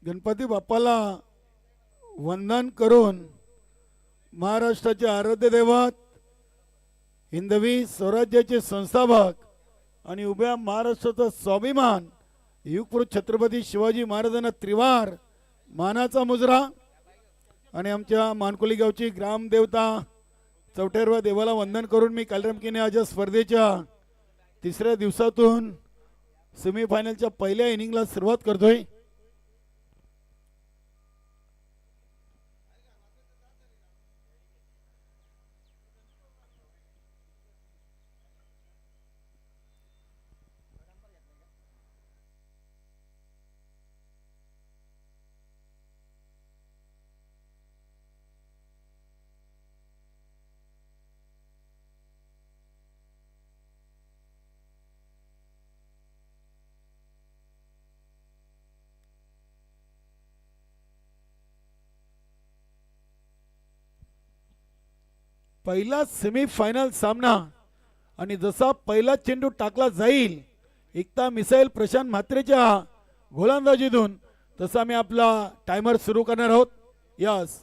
गणपती बाप्पाला वंदन करून महाराष्ट्राचे आराध्य दैवत हिंदवी स्वराज्याचे संस्थापक आणि उभ्या महाराष्ट्राचा स्वाभिमान युगपुरुष छत्रपती शिवाजी महाराजांना त्रिवार मानाचा मुजरा आणि आमच्या मानकोली गावची ग्रामदेवता चौटेरवा देवाला वंदन करून मी कालरमकीने आज स्पर्धेच्या तिसऱ्या दिवसातून सेमीफायनलच्या पहिल्या इनिंगला सुरुवात करतोय। पहिला सेमीफायनल सामना आणि जसा पहिला चेंडू टाकला जाईल एकता मिसाईल प्रशांत म्हात्रेच्या गोलंदाजीतून तसा मी आपला टाइमर सुरू करणार आहोत। यस,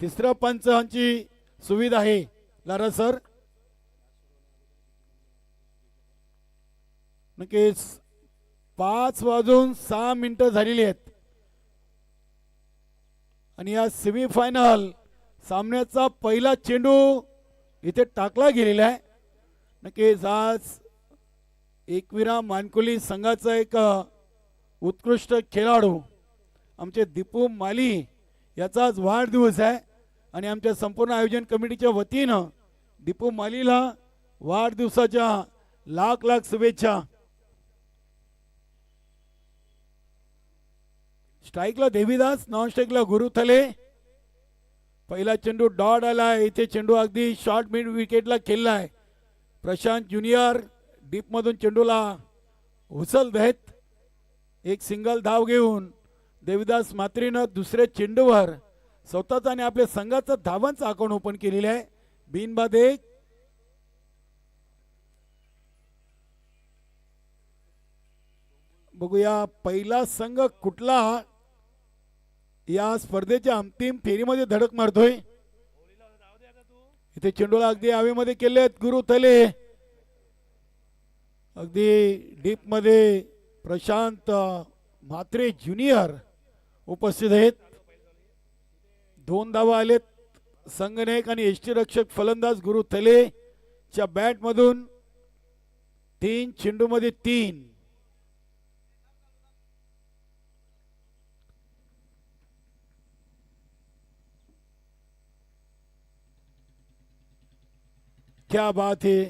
तिसऱ्या पंचांची सुविधा आहे लारा सर। नक्कीच 5:06 झालेली आहेत आणि या सेमीफायनल सामन्याचा पहिला चेंडू इथे टाकला गेलेला आहे। नक्कीच आज एकविरा मानकोली संघाचा एक उत्कृष्ट खेळाडू आमचे दीपू माली याचा आज वाढदिवस आहे आणि आमच्या संपूर्ण आयोजन कमिटीच्या वतीनं दीपू मालीला वाढदिवसाच्या लाख लाख शुभेच्छा। स्ट्राइकला देवीदास, नॉन स्ट्राइकला गुरुथले। पहिला चेंडू डॉट आला, इथे चेंडू अगदी शॉर्ट मिड विकेटला खेळलाय। प्रशांत ज्युनियर डीप मधून चेंडूला उचल देत एक सिंगल धाव घेऊन देवीदास म्हात्रेनं दुसऱ्या चेंडूवर स्वतःचा आणि आपल्या संघाचा धावांचा अकाउंट ओपन केलेला आहे। बिनबाद एक। बघूया पहिला संघ कुठला या स्पर्धेच्या अंतिम फेरीमध्ये धडक मारतोय। इथे चेंडूला अगदी हवेमध्ये केलेत गुरुथले, अगदी डीप मध्ये प्रशांत म्हात्रे ज्युनियर उपस्थित आहेत। 2 धावा आलेत संघनायक आणि यष्टीरक्षक फलंदाज गुरुथले च्या बॅट मधून। 3 चेंडू मध्ये 3। क्या बात है,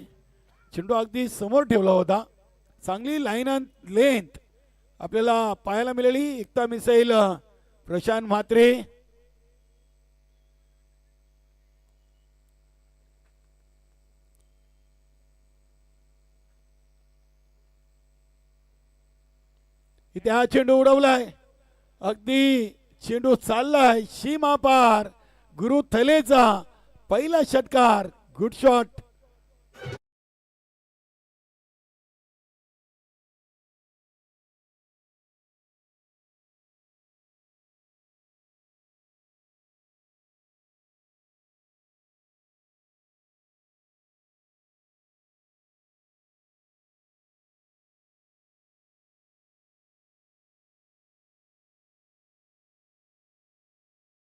चेंडू अगदी समोर ठेवला होता। चांगली लाईन अँड लेंथ आपल्याला पाहायला मिळाली। एकता मिसाईल प्रशांत म्हात्रे। इथे हा चेंडू उडवलाय, अगदी चेंडू चाललाय सीमा पार। गुरुथलेचा पहिला षटकार, गुड शॉट।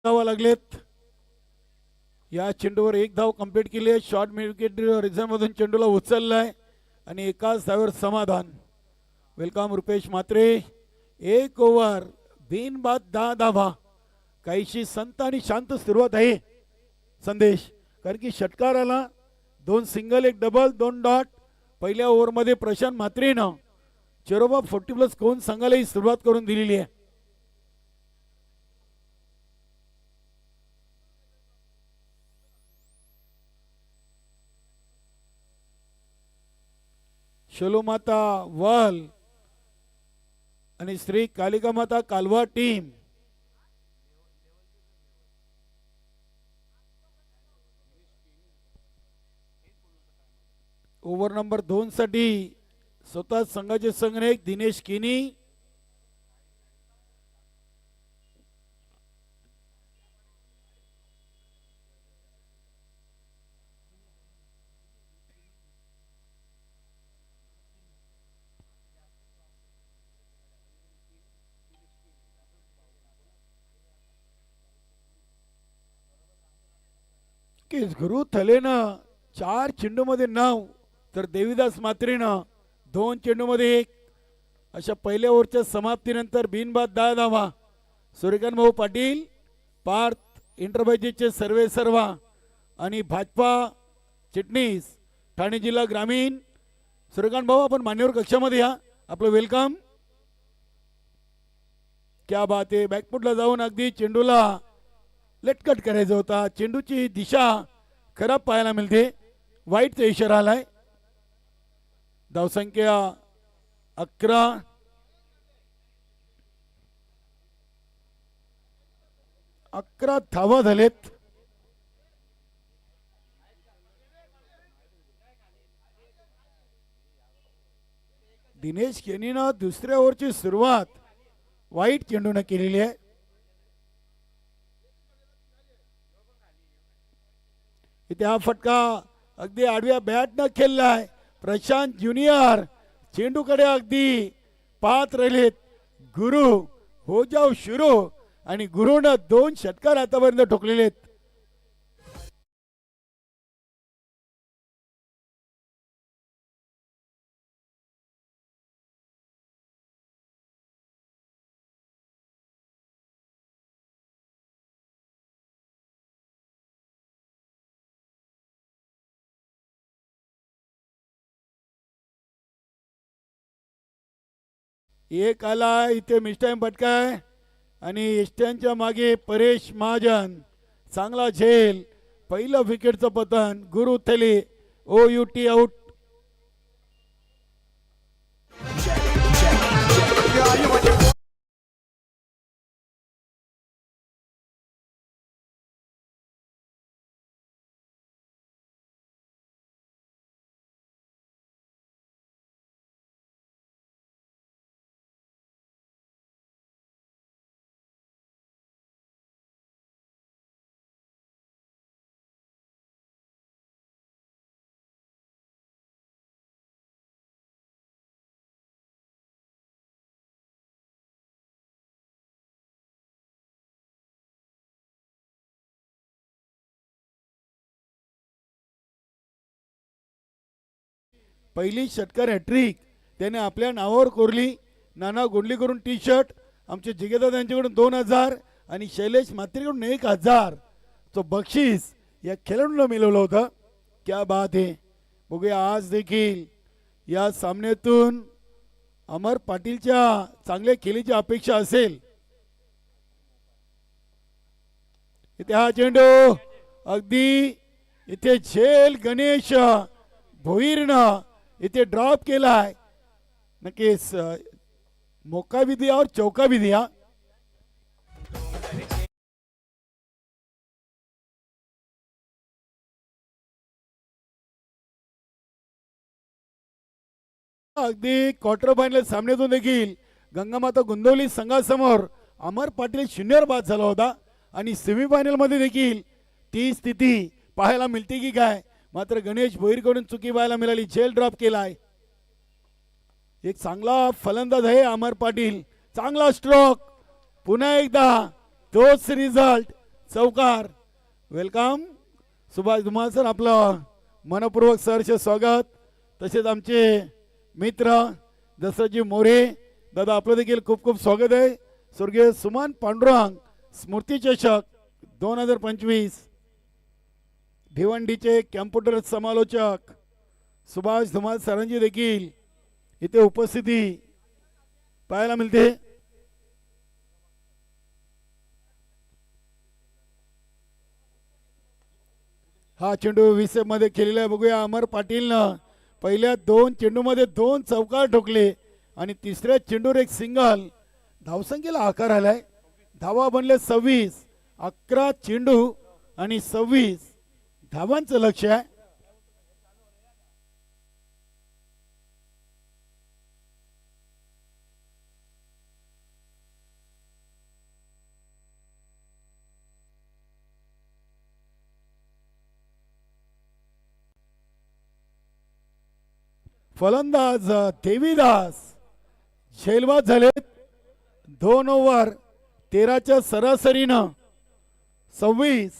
धावा लागलेत या चेंडूवर, 1 धाव कंप्लीट केली आहे। शॉर्ट मिड विकेट रिझर्व मधून चेंडूला उचललाय आणि एकाच धावेवर समाधान। वेलकम रुपेश म्हात्रे। 1 ओव्हर बिनबाद 10 धावा। काहीशी संत आणि शांत सुरुवात आहे संदेश, कारण की षटकाराला 2 सिंगल 1 डबल 2 डॉट। पहिल्या ओव्हर मध्ये प्रशांत म्हात्रेनं चेरोबा 40+ कोण संघाला ही सुरुवात करून दिलेली आहे। शोलोमाता वल आणि श्री कालिका माता कालवा टीम ओव्हर नंबर 2 साठी स्वतः संघाचे संघनायक दिनेश किनी नक्कीच गुरु थलेनं 4 चेंडूमध्ये 9 तर देवीदास मात्रेनं 2 चेंडूमध्ये 1 अशा पहिल्या ओव्हरच्या समाप्तीनंतर बिनबाद 10 धावा. सूर्यकांत भाऊ पाटील पार्थ इंटरप्राइजेसचे सर्वे सर्वा आणि भाजपा चिटणीस ठाणे जिल्हा ग्रामीण. सूर्यकांत भाऊ आपण मान्यवर कक्षामध्ये या, आपलं वेलकम. क्या बात आहे, बॅकफुटला जाऊन अगदी चेंडूला लटकट करायचा होता. चेंडूची दिशा खराब पाहायला मिळते, वाईटचा इशारा आलाय. धावसंख्या 11. धावा झालेत. दिनेश केनीनं दुसऱ्या ओव्हरची सुरुवात वाईट चेंडूने केलेली आहे. इथे हा फटका अगदी आडव्या बॅटनं खेळलाय. प्रशांत ज्युनियर चेंडूकडे अगदी पाहत राहिलेत. गुरु हो जाऊ शुरू आणि गुरुनं 2 षटकार आतापर्यंत ठोकलेले आहेत. एक आला इथे मिस्टाईम फटकाय आणि इष्टांच्या मागे परेश महाजन चांगला झेल. पहिलं विकेटचं पतन. गुरु थले OUT आउट. पहिली षटकार हॅट्रिक त्याने आपल्या नावावर कोरली. नाना गोंडलीकडून टी शर्ट, आमचे जिगेदादा यांच्याकडून 2000 आणि शैलेश म्हात्रेकडून 1000 तो बक्षीस या खेळाडूला मिळवलं होतं. क्या बात आहे. बघूया आज देखील या सामन्यातून अमर पाटीलच्या चांगल्या खेळीची अपेक्षा असेल. इथे हा चेंडू अगदी इथे झेल गणेश भोईरनं इथे ड्रॉप केलाय. नक्कीच मौका भी दिया और चौका भी दिया. अगदी क्वार्टर फायनल सामन्यातून देखील गंगामाता गोंदवली संघासमोर अमर पाटील 0 बाद झाला होता आणि सेमीफायनल मध्ये देखील ती स्थिती पाहायला मिळते की काय. मात्र गणेश भोईरकडून चुकी पाहायला मिळाली. झेल ड्रॉप केलाय. एक चांगला फलंदाज आहे अमर पाटील. चांगला स्ट्रोक. पुन्हा एकदा तोच रिझल्ट. चौकार. वेलकम सुभाष धुमाळ सर, आपलं मनपूर्वक सहर्ष स्वागत. तसेच आमचे मित्र दसराजी मोरे दादा, आपलं देखील खूप खूप स्वागत आहे. स्वर्गीय सुमन पांडुरंग स्मृती चषक 2025 भिवंडीचे कॅम्प्युटर समालोचक सुभाष धुमाळ सरांची देखील इथे उपस्थिती पाहायला मिळते. हा चेंडू विसेप मध्ये खेळलेला आहे. बघूया अमर पाटीलनं पहिल्या 2 चेंडूमध्ये 2 चौकार ठोकले आणि तिसऱ्या चेंडूवर एक सिंगल. धावसंख्येला आकार आलाय. धावा बनले 26. 11 चेंडू आणि 26 धावांचं लक्ष आहे. फलंदाज देवीदास झेलबाद झालेत. 2 ओव्हर 13च्या सरासरीनं 26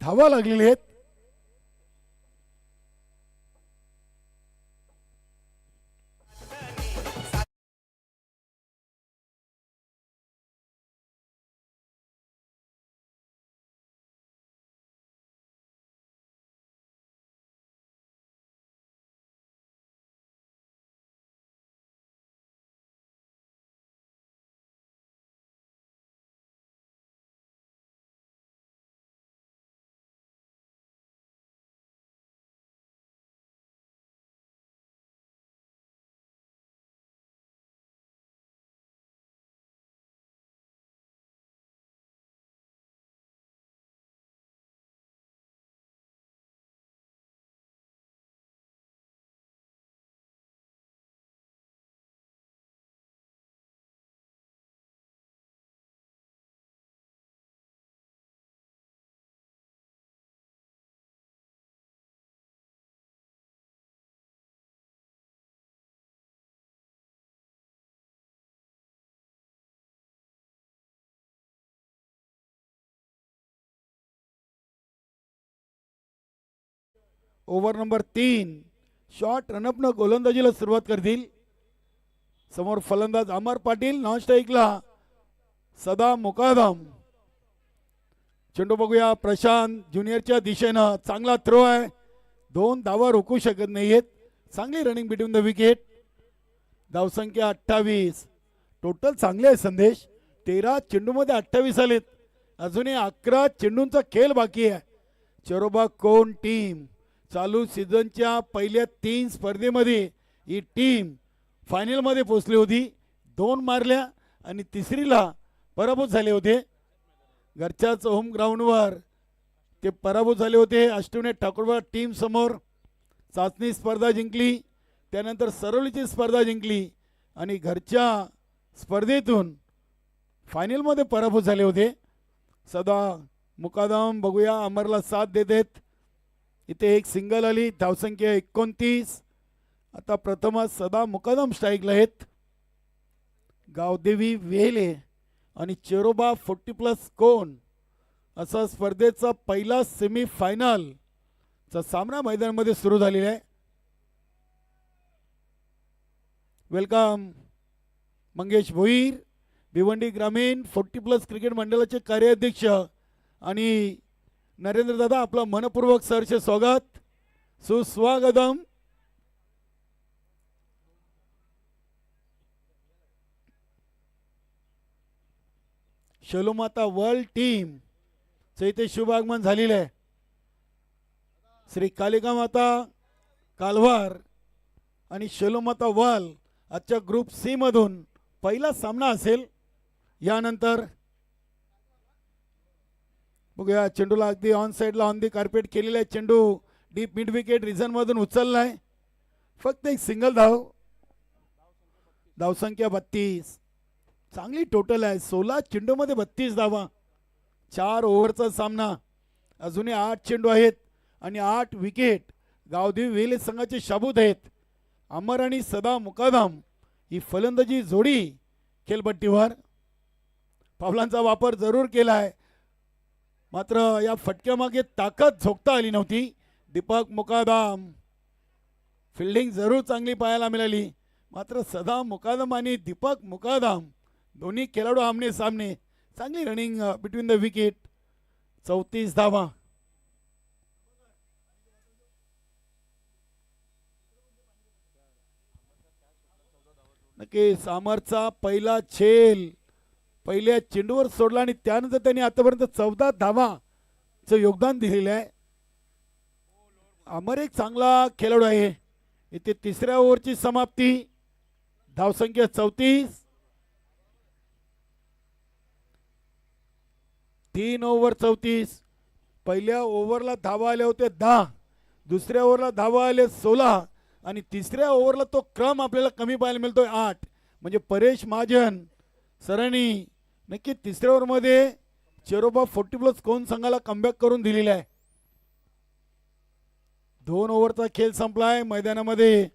धावा लागलेले आहेत. ओव्हर नंबर 3 शॉट रनअप न गोलंदाजीला सुरुवात करतील. समोर फलंदाज अमर पाटील, नॉन स्ट्राईकला सदा मुकादम. चेंडू बघूया, प्रशांत ज्युनियरच्या दिशेनं चांगला थ्रो आहे. 2 धावा रोखू शकत नाहीयेत. चांगली रनिंग बिटवीन द विकेट. धावसंख्या 28. टोटल चांगले आहे संदेश. 13 चेंडूमध्ये 28 आलेत. अजूनही 11 चेंडूंचा खेळ बाकी आहे. चेरोबा कोण टीम चालू सीझनच्या पहिल्या 3 स्पर्धेमध्ये ही टीम फायनलमध्ये पोहोचली होती. 2 मारल्या आणि तिसरीला पराभूत झाले होते. घरच्याच होम ग्राउंडवर ते पराभूत झाले होते. अष्टविनायक ठाकूरवाड टीम समोर चाचणी स्पर्धा जिंकली, त्यानंतर सरवलीची स्पर्धा जिंकली आणि घरच्या स्पर्धेतून फायनलमध्ये पराभूत झाले होते. सदा मुकादम बघूया, अमरला साथ देत. इथे एक सिंगल आली. धावसंख्या 29. आता प्रथमच सदा मुकादम स्ट्राईकला आहेत. गावदेवी वेले आणि चेरोबा 40+ कोण असा स्पर्धेचा पहिला सेमीफायनलचा सामना मैदानामध्ये सुरू झालेला आहे. वेलकम मंगेश भोईर, भिवंडी ग्रामीण 40+ क्रिकेट मंडळाचे कार्याध्यक्ष आणि नरेंद्र दादा, आपलं मनपूर्वक सहर्ष स्वागत, सुस्वागतम. शलोमाता वर्ल्ड टीम चे इथे शुभ आगमन झालेले आहे. श्री कालिका माता कालवार आणि शलोमाता वर्ल्ड आजच्या ग्रुप सी मधून पहिला सामना असेल. यानंतर बघूया, चेंडूला अगदी ऑन साइडला ऑन दी कार्पेट केलेला आहे. चेंडू डीप मिड विकेट रिझन मधून उचललाय. फक्त एक सिंगल धाव. धावसंख्या 32. चांगली टोटल आहे. 16 चेंडूमध्ये 32 धावा. 4 ओव्हरचा सामना. अजूनही 8 चेंडू आहेत आणि 8 विकेट गावदेवी वेले संघाचे शाबूत आहेत. अमर आणि सदा मुकादम ही फलंदाजी जोडी खेळपट्टीवर. पावलांचा वापर जरूर केला आहे, मात्र या फटक्यामागे ताकद झोकता आली नव्हती. दीपक मुकादम फिल्डिंग जरूर चांगली पाहायला मिळाली, मात्र सदा मुकादम आणि दीपक मुकादम दोन्ही खेळाडू आमने सामने. चांगली रनिंग बिटवीन द विकेट. 34 धावा. नक्की सामरचा पहिला झेल पहिल्या चेंडूवर सोडला आणि त्यानंतर त्यांनी आतापर्यंत 14 धावाचं योगदान दिलेलं आहे. अमर एक चांगला खेळाडू आहे. इथे तिसऱ्या ओव्हरची समाप्ती. धावसंख्या 34. 3 ओव्हर 34. पहिल्या ओव्हरला धावा आल्या होत्या 10, दुसऱ्या ओव्हरला धावा आले 16 आणि तिसऱ्या ओव्हरला तो क्रम आपल्याला कमी पाहायला मिळतोय 8. म्हणजे परेश महाजन सरांनी नक्की तिसऱ्या ओव्हरमध्ये चेरोबा 40+ कोण संघाला कमबॅक करून दिलेला आहे. 2 ओव्हरचा खेळ संपलाय. मैदानामध्ये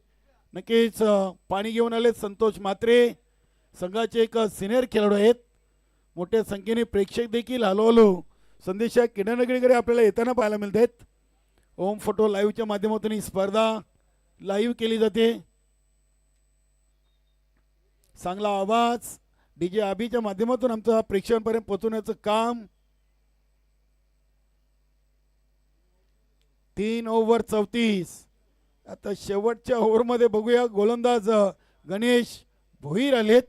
नक्कीच पाणी घेऊन आले संतोष म्हात्रे, संघाचे एक सिनियर खेळाडू आहेत. मोठ्या संख्येने प्रेक्षक देखील हळूहळू संदेश किडनगरीकडे आपल्याला येताना पाहायला मिळतात. ओम फोटो लाईव्हच्या माध्यमातून ही स्पर्धा लाईव्ह केली जाते. चांगला आवाज डीजे आबीच्या माध्यमातून आमचा प्रेक्षकांपर्यंत पोहोचवण्याचं काम. 3 ओव्हर 34. आता शेवटच्या ओव्हरमध्ये बघूया गोलंदाज गणेश भोईर आलेत.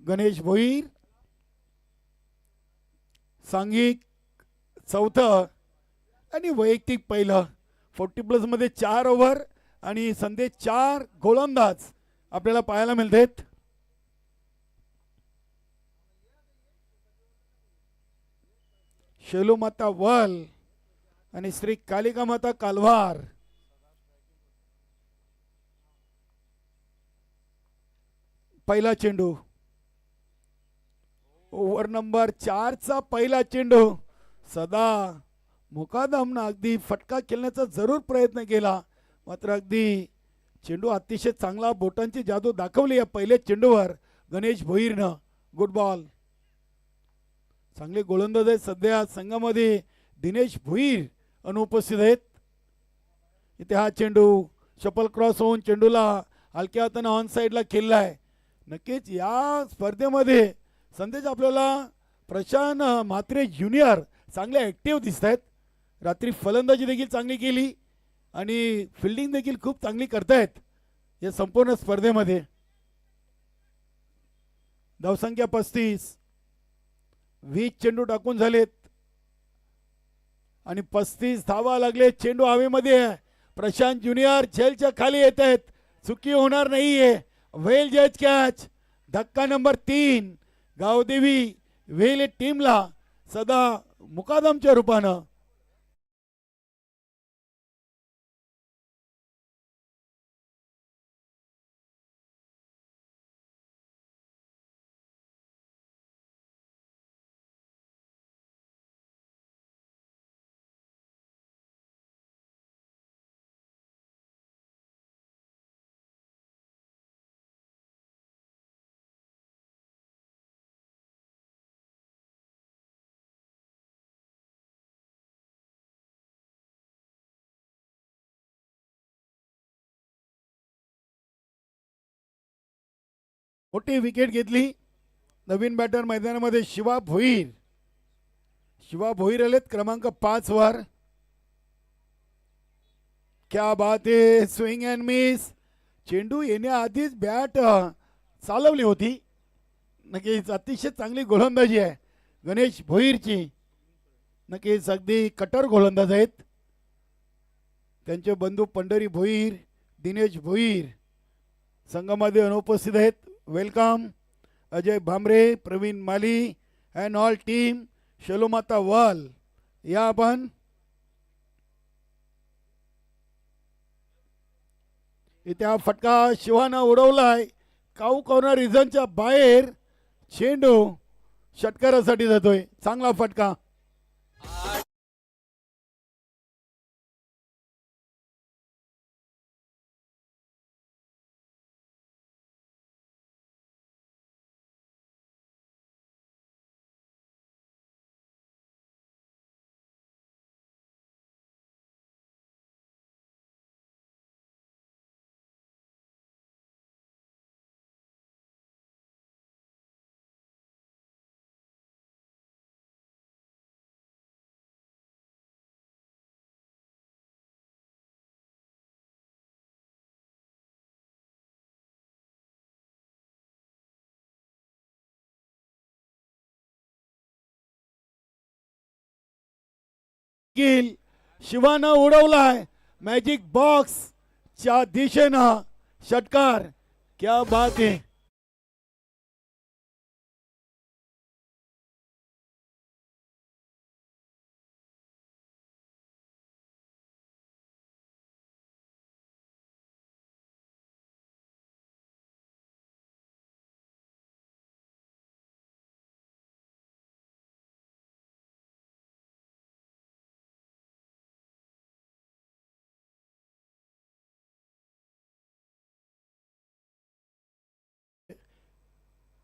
गणेश भोईर सांघिक चौथं आणि वैयक्तिक पहिलं. 40+ मध्ये 4 ओव्हर आणि संदेश 4 गोलंदाज आपल्याला पाहायला मिळतात. शेलू माता वल आणि श्री कालिका माता कालवार. पहिला चेंडू ओव्हर नंबर 4 चा पहिला चेंडू. सदा मुकादमनं अगदी फटका खेळण्याचा जरूर प्रयत्न केला, मात्र अगदी चेंडू अतिशय चांगला बोटांची जादू दाखवली या पहिल्या चेंडूवर गणेश भोईरनं. Good ball. चांगले गोलंदाज आहेत सध्या संघामध्ये दिनेश भोईर अनुपस्थित आहेत. इथे हा चेंडू शपल क्रॉस होऊन चेंडूला हलक्या हाताने ऑन साईडला खेळलाय. नक्कीच या स्पर्धेमध्ये संदेश आपल्याला प्रशांत म्हात्रे ज्युनियर चांगले ॲक्टिव्ह दिसत आहेत. रात्री फलंदाजी देखील चांगली केली आणि फिल्डिंग देखील खूप चांगली करतायत या संपूर्ण स्पर्धेमध्ये. धावसंख्या 35. 20 चेंडू टाकून झालेत आणि 35 धावा लागले. चेंडू हवेमध्ये. प्रशांत ज्युनियर झेलच्या खाली येत आहेत. चुकी होणार नाहीये. वेल जज कॅच. धक्का नंबर 3 गावदेवी वेल टीमला सदा मुकादमच्या रूपानं. मोठी विकेट घेतली. नवीन बॅटर मैदानामध्ये शिवा भोईर. शिवा भोईर आलेत क्रमांक 5 वर. क्या बात आहे. Swing and miss. चेंडू येण्याआधीच बॅट चालवली होती. नक्कीच अतिशय चांगली गोलंदाजी आहे गणेश भोईरची. नक्कीच अगदी कटर गोलंदाज आहेत. त्यांचे बंधू पंढरी भोईर, दिनेश भोईर संघामध्ये अनुपस्थित आहेत. Welcome Ajay Bhamre, Pravin Mali and all team. शेलोमाता वाल या आपण. इथे हा फटका शिवानं उडवलाय. काऊ कॉर्नर रिझनच्या बाहेर. चेंडू षटकारासाठी जातोय. चांगला फटका. शिवानं उडवलाय मॅजिक बॉक्स च्या दिशेनं षटकार. क्या बात आहे.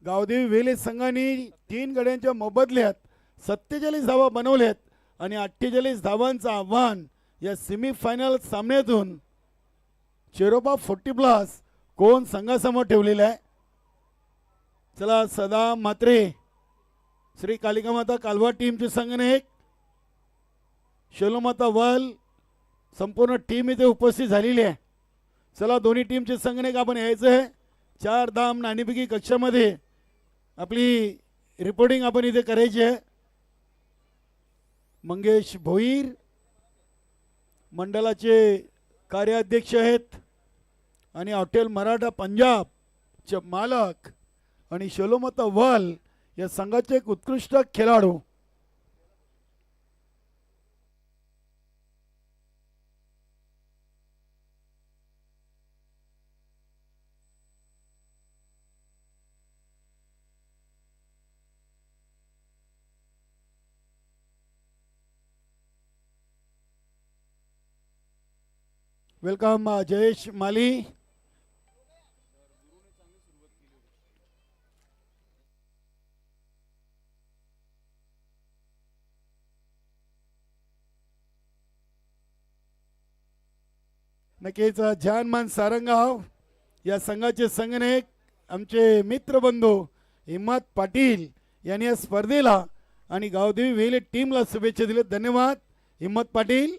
गावदेवी वेले संघाने 3 गड्यांच्या मोबदल्यात 47 धावा बनवल्यात आणि 48 धावांचं आव्हान या सेमीफायनल सामन्यातून चेरोबा 40+ कोण संघासमोर ठेवलेला आहे. चला सदा मात्रे श्री कालिका माता कालवा टीमचे संघनायक, शेलोमाता वल संपूर्ण टीम इथे उपस्थित झालेली आहे. चला दोन्ही टीमचे संघनायक आपण यायचं आहे. 4 धाम नाणेफेकी कक्षामध्ये आपली रिपोर्टिंग आपण इथे करायची आहे. मंगेश भोईर मंडळाचे कार्याध्यक्ष आहेत आणि हॉटेल मराठा पंजाबचे मालक आणि शेलोमाता वल या संघाचे एक उत्कृष्ट खेळाडू. वेलकम जयेश माली. नक्कीच जानमान सारंगाव या संघाचे संघनायक आमचे मित्रबंधू हिम्मत पाटील यांनी या स्पर्धेला आणि गावदेवी वेले टीमला शुभेच्छा दिल्या. धन्यवाद हिम्मत पाटील.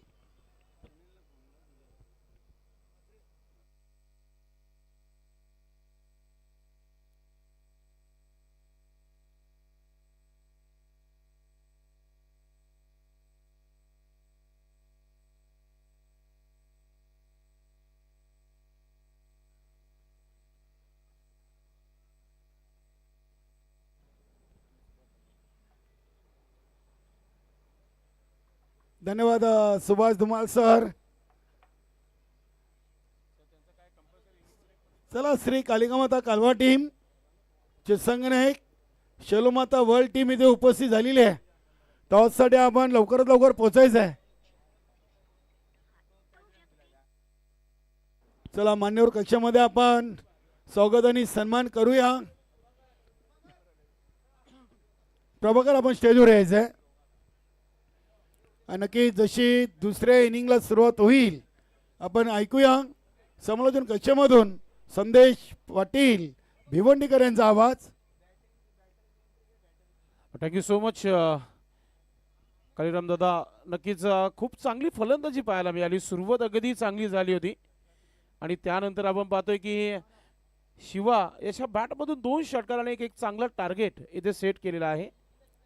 धन्यवाद सुभाष धुमाल सर. चला श्री कालिकामाता कालवा टीम चे संघनायक शेलोमाता वर्ल्ड टीम इथे उपस्थित झालेली आहे. टॉससाठी आपण लवकरात लवकर पोहोचायचं आहे. चला मान्यवर कक्षामध्ये आपण स्वागत आणि सन्मान करूया. प्रभाकर आपण स्टेजवर यायचं आहे. नक्की जशी दुसऱ्या इनिंगला सुरुवात होईल आपण ऐकूया समालोचन कक्षामधून संदेश पाटील भिवंडीकर यांचा आवाज. थँक्यू सो मच कालीराम दादा. नक्कीच खूप चांगली फलंदाजी पाहायला मिळाली. सुरुवात अगदी चांगली झाली होती आणि त्यानंतर आपण पाहतोय की शिवा याच्या बॅटमधून 2 षटकार आणि एक चांगला टार्गेट इथे सेट केलेला आहे.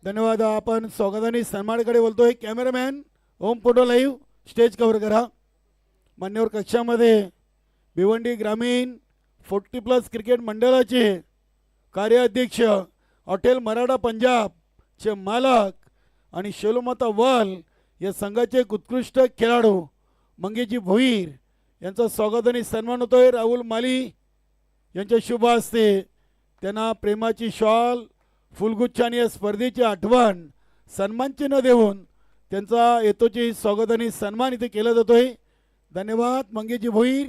धन्यवाद. आपण स्वागताने सन्मानकडे बोलतोय. कॅमेरामॅन ओम फोटो लाईव्ह स्टेज कव्हर करा. मान्यवर कक्षामध्ये भिवंडी ग्रामीण 40+ क्रिकेट मंडळाचे कार्याध्यक्ष हॉटेल मराठा पंजाबचे मालक आणि शेलोमाता वल या संघाचे एक उत्कृष्ट खेळाडू मंगेशजी भोईर यांचा स्वागत आणि सन्मान होतोय. राहुल माली यांच्या शुभ हस्ते त्यांना प्रेमाची शॉल फुलगुच्छ आणि या स्पर्धेची आठवण सन्मानचिन्ह देऊन त्यांचा येतोची स्वागत आणि सन्मान इथे केला जातोय. धन्यवाद मंगेशजी भोईर.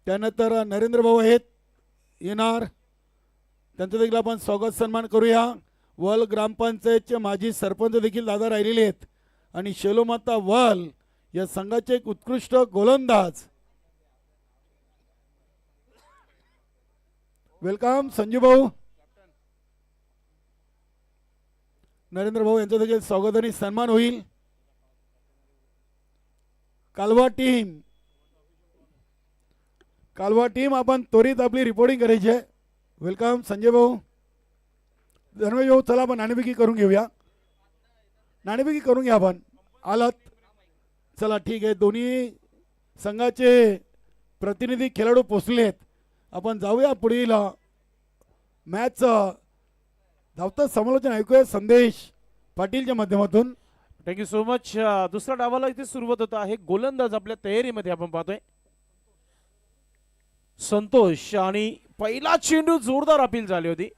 त्यानंतर नरेंद्र भाऊ आहेत येणार, त्यांचं देखील आपण स्वागत सन्मान करूया. वल ग्रामपंचायतचे माजी सरपंच देखील दादा राहिलेले आहेत आणि शेलोमाता वल या संघाचे एक उत्कृष्ट गोलंदाज. वेलकम संजू भाऊ. नरेंद्र भाऊ यांचं देखील स्वागत आणि सन्मान होईल. कालवा टीम आपण त्वरित आपली रिपोर्टिंग करायची आहे. वेलकम संजय भाऊ. धन्यवाद भाऊ. चला आपण नाणेफेकी करून घेऊया. नाणेफेकी करून घ्या आपण. आलात चला ठीक आहे. दोन्ही संघाचे प्रतिनिधी खेळाडू पोचले आहेत. आपण जाऊया पुढील मॅच धावतं समालोचन ऐकूया संदेश पाटीलच्या माध्यमातून. Thank you so much. दुसऱ्या डावाला इथे सुरुवात होत आहे. गोलंदाज आपल्या तयारीमध्ये आपण पाहतोय संतोष आणि पहिला चेंडू जोरदार अपील झाली होती.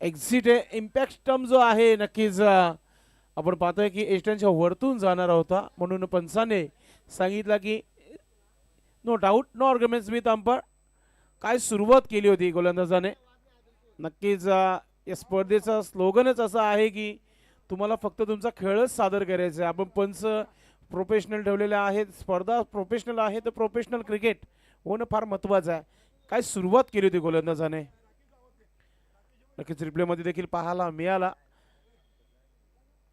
एक्झिट इम्पॅक्ट स्टंप जो आहे नक्कीच आपण पाहतोय की एस्टनच्या वरतून जाणार होता म्हणून पंचाने सांगितलं की no doubt, no arguments with umpire. काय सुरुवात केली होती गोलंदाजाने. नक्कीच या स्पर्धेचा स्लोगनच असा आहे की तुम्हाला फक्त तुमचा खेळच सादर करायचा आहे. आपण पंच प्रोफेशनल ठेवलेले आहेत, स्पर्धा प्रोफेशनल आहे, तर प्रोफेशनल क्रिकेट होणं फार महत्त्वाचं आहे. काय सुरुवात केली होती गोलंदाजाने. नक्कीच रिप्लेमध्ये देखील पाहायला मिळाला.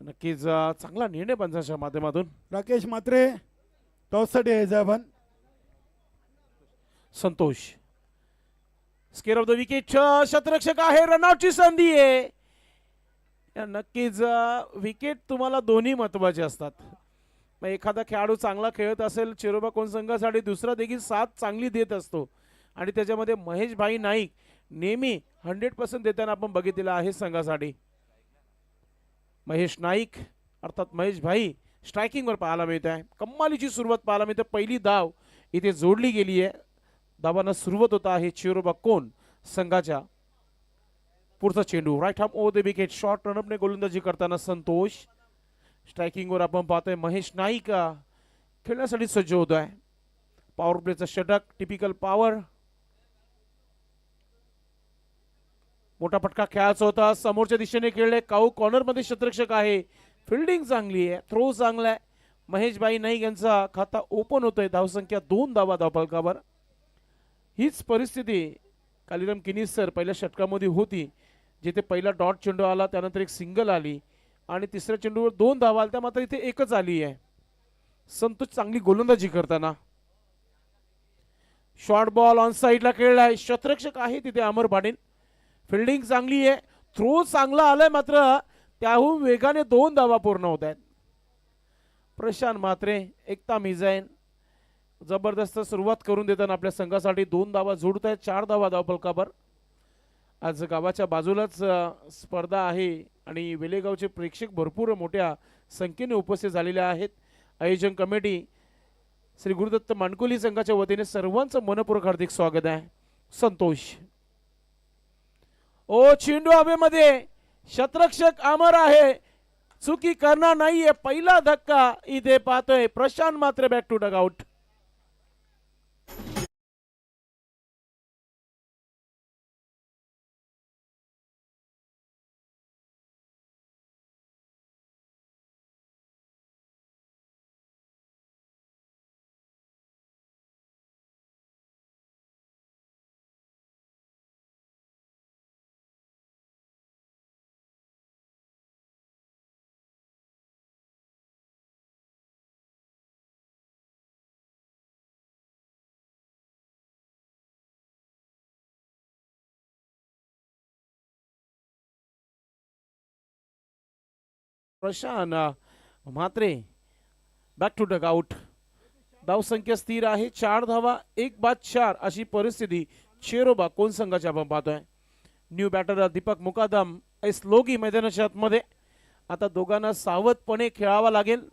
नक्कीच चांगला निर्णय पंचांच्या माध्यमातून. राकेश मात्रे टॉससाठी यायचं आपण. Santosh square of the wicket. शतरक्षक आहे, रनआउटची संधी आहे. नक्कीच विकेट तुम्हाला दोन्ही महत्वाचे असतात. मग एखादा खेळाडू चांगला खेळत असेल चिरोबा कोण संघासाठी, दुसरा देखील साथ चांगली देत असतो. आणि त्याच्यामध्ये महेश भाई नाईक नेहमी 100% देताना आपण बघितलेलं आहे संघासाठी. महेश नाईक अर्थात महेश भाई स्ट्रायकिंगवर पाहायला मिळत आहे. कम्मालीची सुरुवात पाहायला मिळते. पहिली धाव इथे जोडली गेली आहे. धावांना सुरुवात होत आहे चिरोबा कोण संघाच्या. पुढचा चेंडू right arm over the wicket. Short रनअपने गोलंदाजी करताना संतोष. स्ट्रायकिंगवर आपण पाहतोय महेश नाईक खेळण्यासाठी सज्ज होत आहे. पॉवर प्लेचा षटक, टिपिकल पॉवर. मोठा फटका खेळायचा होता, समोरच्या दिशेने खेळले. काऊ कॉर्नर मध्ये क्षेत्ररक्षक आहे. फिल्डिंग चांगली आहे, थ्रो चांगला आहे. महेश भाई नाईक यांचा खाता ओपन होतोय. धावसंख्या 2 धावा धावफलकावर. हीच परिस्थिती कालिराम किनीस सर पहिल्या षटकामध्ये होती, जिथे पहिला डॉट चेंडू आला, त्यानंतर एक सिंगल आली आणि तिसऱ्या चेंडूवर 2 धावा आल्या. मात्र इथे एकच आली आहे. संतोष चांगली गोलंदाजी करताना. शॉर्ट बॉल ऑन साइडला खेळलाय. क्षेत्ररक्षक आहे तिथे अमर पाटील. फिल्डिंग चांगली आहे, थ्रो चांगला आलाय, मात्र त्याहून वेगाने 2 धावा पूर्ण होत आहेत. प्रशांत म्हात्रे, एकता मिझाईन जबरदस्त सुरुवात करून देताना आपल्या संघासाठी 2 धावा जोडत आहेत. 4 धावा धावफलकावर. आज गावाच्या बाजूलाच स्पर्धा आहे आणि वेलेगावचे प्रेक्षक भरपूर मोठ्या संख्येने उपस्थित झालेले आहेत. आयोजन कमिटी श्री गुरुदत्त मानकुली संघाच्या वतीने सर्वांचं मनपूर्वक हार्दिक स्वागत आहे. संतोष ओ चेंडू हवेमध्ये. क्षेत्ररक्षक अमर आहे, चुकी करणार नाहीये. पहिला धक्का इथे पाहतोय. प्रशांत मात्र back to dugout. Prashant Mhatre back to dugout. धावसंख्या स्थिर आहे. 4 धावा 1 बाद 4 अशी परिस्थिती चेरोबा कोण संघाची आपण पाहतोय. न्यू बॅटर दीपक मुकादम एस लोगी मैदानाच्या आतमध्ये. आता दोघांना सावधपणे खेळावा लागेल.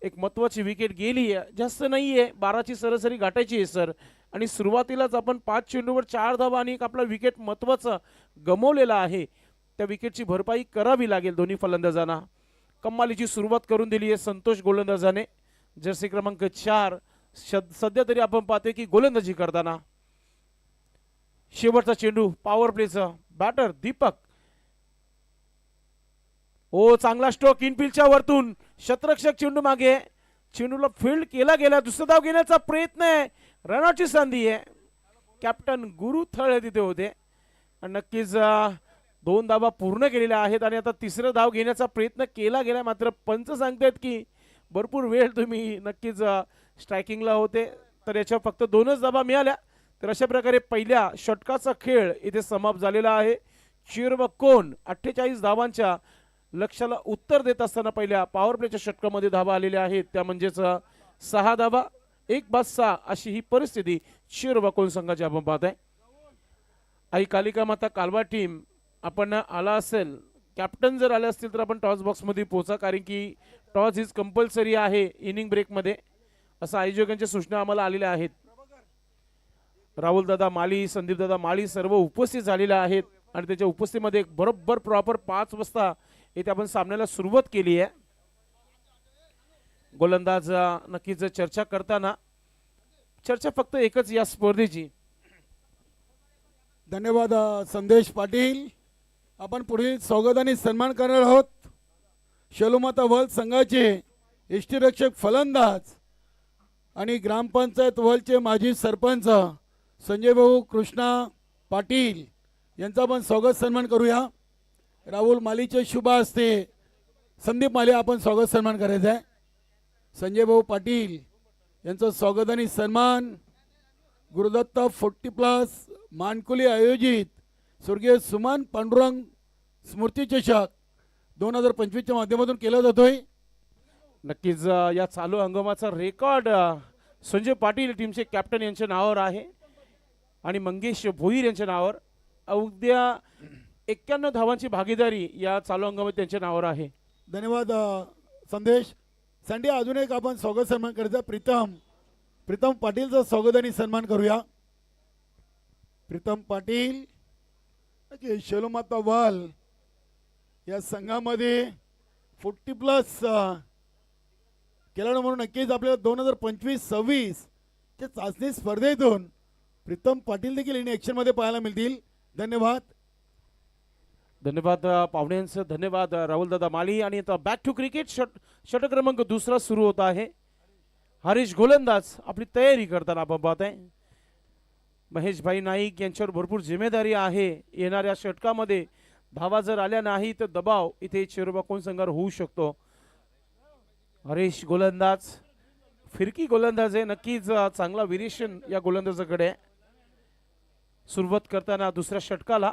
एक महत्वाची विकेट गेली आहे, जास्त नाहीये, 12ची सरासरी गाठायची आहे सर. आणि सुरुवातीलाच आपण 5 चेंडूवर 4 धावा आणि एक आपला विकेट महत्वाचा गमावलेला आहे. त्या विकेटची भरपाई करावी लागेल दोन्ही फलंदाजांना. कमालीची सुरुवात करून दिली आहे संतोष गोलंदाजाने. जर्सी क्रमांक 4 सध्या तरी आपण पाहतोय की गोलंदाजी करताना. शेवटचा चेंडू पॉवर प्लेचा बॅटर दीपक. ओ चांगला स्ट्रोक इनफिल्डच्या वरतून. क्षेत्ररक्षक चेंडू मागे. चेंडूला फील्ड केला गेला. दुसरा धाव घेण्याचा प्रयत्न आहे. रनआउटची संधी आहे. कॅप्टन गुरु थळ तिथे होते. नक्कीच 2 धावा पूर्ण केलेल्या आहेत आणि आता तिसरं धाव घेण्याचा प्रयत्न केला गेला. मात्र पंच सांगतायत की भरपूर वेळ तुम्ही नक्कीच स्ट्रायकिंगला होते, तर याच्या फक्त 2च धावा मिळाल्या. तर अशा प्रकारे पहिल्या षटकाचा खेळ इथे समाप्त झालेला आहे. चिरोबा कोण 48 धावांच्या लक्ष्याला उत्तर देत असताना पहिल्या पॉवर प्लेच्या षटकामध्ये धावा आलेल्या आहेत. त्या म्हणजेच 6 धावा 1 बाद 6 अशी ही परिस्थिती चिरोबा कोण संघाची आपण पाहत आहे. आई कालिका माता कालवा टीम आपण आला असेल, कॅप्टन जर आले असतील तर आपण टॉस बॉक्समध्ये पोहोचा, कारण की टॉस इज कंपल्सरी आहे इनिंग ब्रेकमध्ये, असं आयोजकांच्या सूचना आम्हाला आलेल्या आहेत. राहुल दादा माळी, संदीप दादा माळी सर्व उपस्थित झालेले आहेत आणि त्याच्या उपस्थितीमध्ये बरोबर प्रॉपर 5 वाजता येथे आपण सामन्याला सुरुवात केली आहे. गोलंदाज नक्कीच चर्चा करताना चर्चा फक्त एकच या स्पर्धेची. धन्यवाद संदेश पाटील. आपण पुढील स्वागत आणि सन्मान करणार आहोत शैलोमाता वर्ल्ड संघाचे यष्टीरक्षक फलंदाज आणि ग्रामपंचायत वर्ल्डचे माजी सरपंच संजय भाऊ कृष्णा पाटील यांचा आपण स्वागत सन्मान करूया. राहुल मालीचे शुभ हस्ते संदीप माले आपण स्वागत सन्मान करायचा आहे. संजय भाऊ पाटील यांचं स्वागत आणि सन्मान गुरुदत्त 40+ मानकुली आयोजित स्वर्गीय सुमन पांडुरंग स्मृती चषक 2025च्या माध्यमातून केला जातोय. नक्कीच या चालू हंगामाचा रेकॉर्ड संजय पाटील टीमचे कॅप्टन यांच्या नावावर आहे आणि मंगेश भोईर यांच्या नावावर. अवघ्या 91 धावांची भागीदारी या चालू हंगामात त्यांच्या नावावर आहे. धन्यवाद संदेश. संडे अजून एक आपण स्वागत सन्मान करायचा प्रीतम पाटीलचा स्वागत आणि सन्मान करूया. प्रीतम पाटील शैलोमाता वाल या संघामध्ये 40+ खेळाडू म्हणून नक्कीच आपल्याला 2025-26 च्या चाचणी स्पर्धेतून प्रीतम पाटील देखील इन ॲक्शन मध्ये पाहायला मिळतील. धन्यवाद. धन्यवाद पाहुण्यांचं. धन्यवाद राहुल दादा माली. आणि आता बॅक टू क्रिकेट षटक क्रमांक 2 सुरू होत आहे. हरीश गोलंदाज आपली तयारी करताना आपण पाहत आहे. महेश भाई नाईक यांच्यावर भरपूर जिम्मेदारी आहे. येणाऱ्या षटकामध्ये धावा जर आल्या नाही तर दबाव इथे चेरोबा कोण संघावर होऊ शकतो. हरीश गोलंदाज फिरकी गोलंदाज आहे. नक्कीच चांगला व्हेरिएशन या गोलंदाजाकडे आहे. सुरुवात करताना दुसऱ्या षटकाला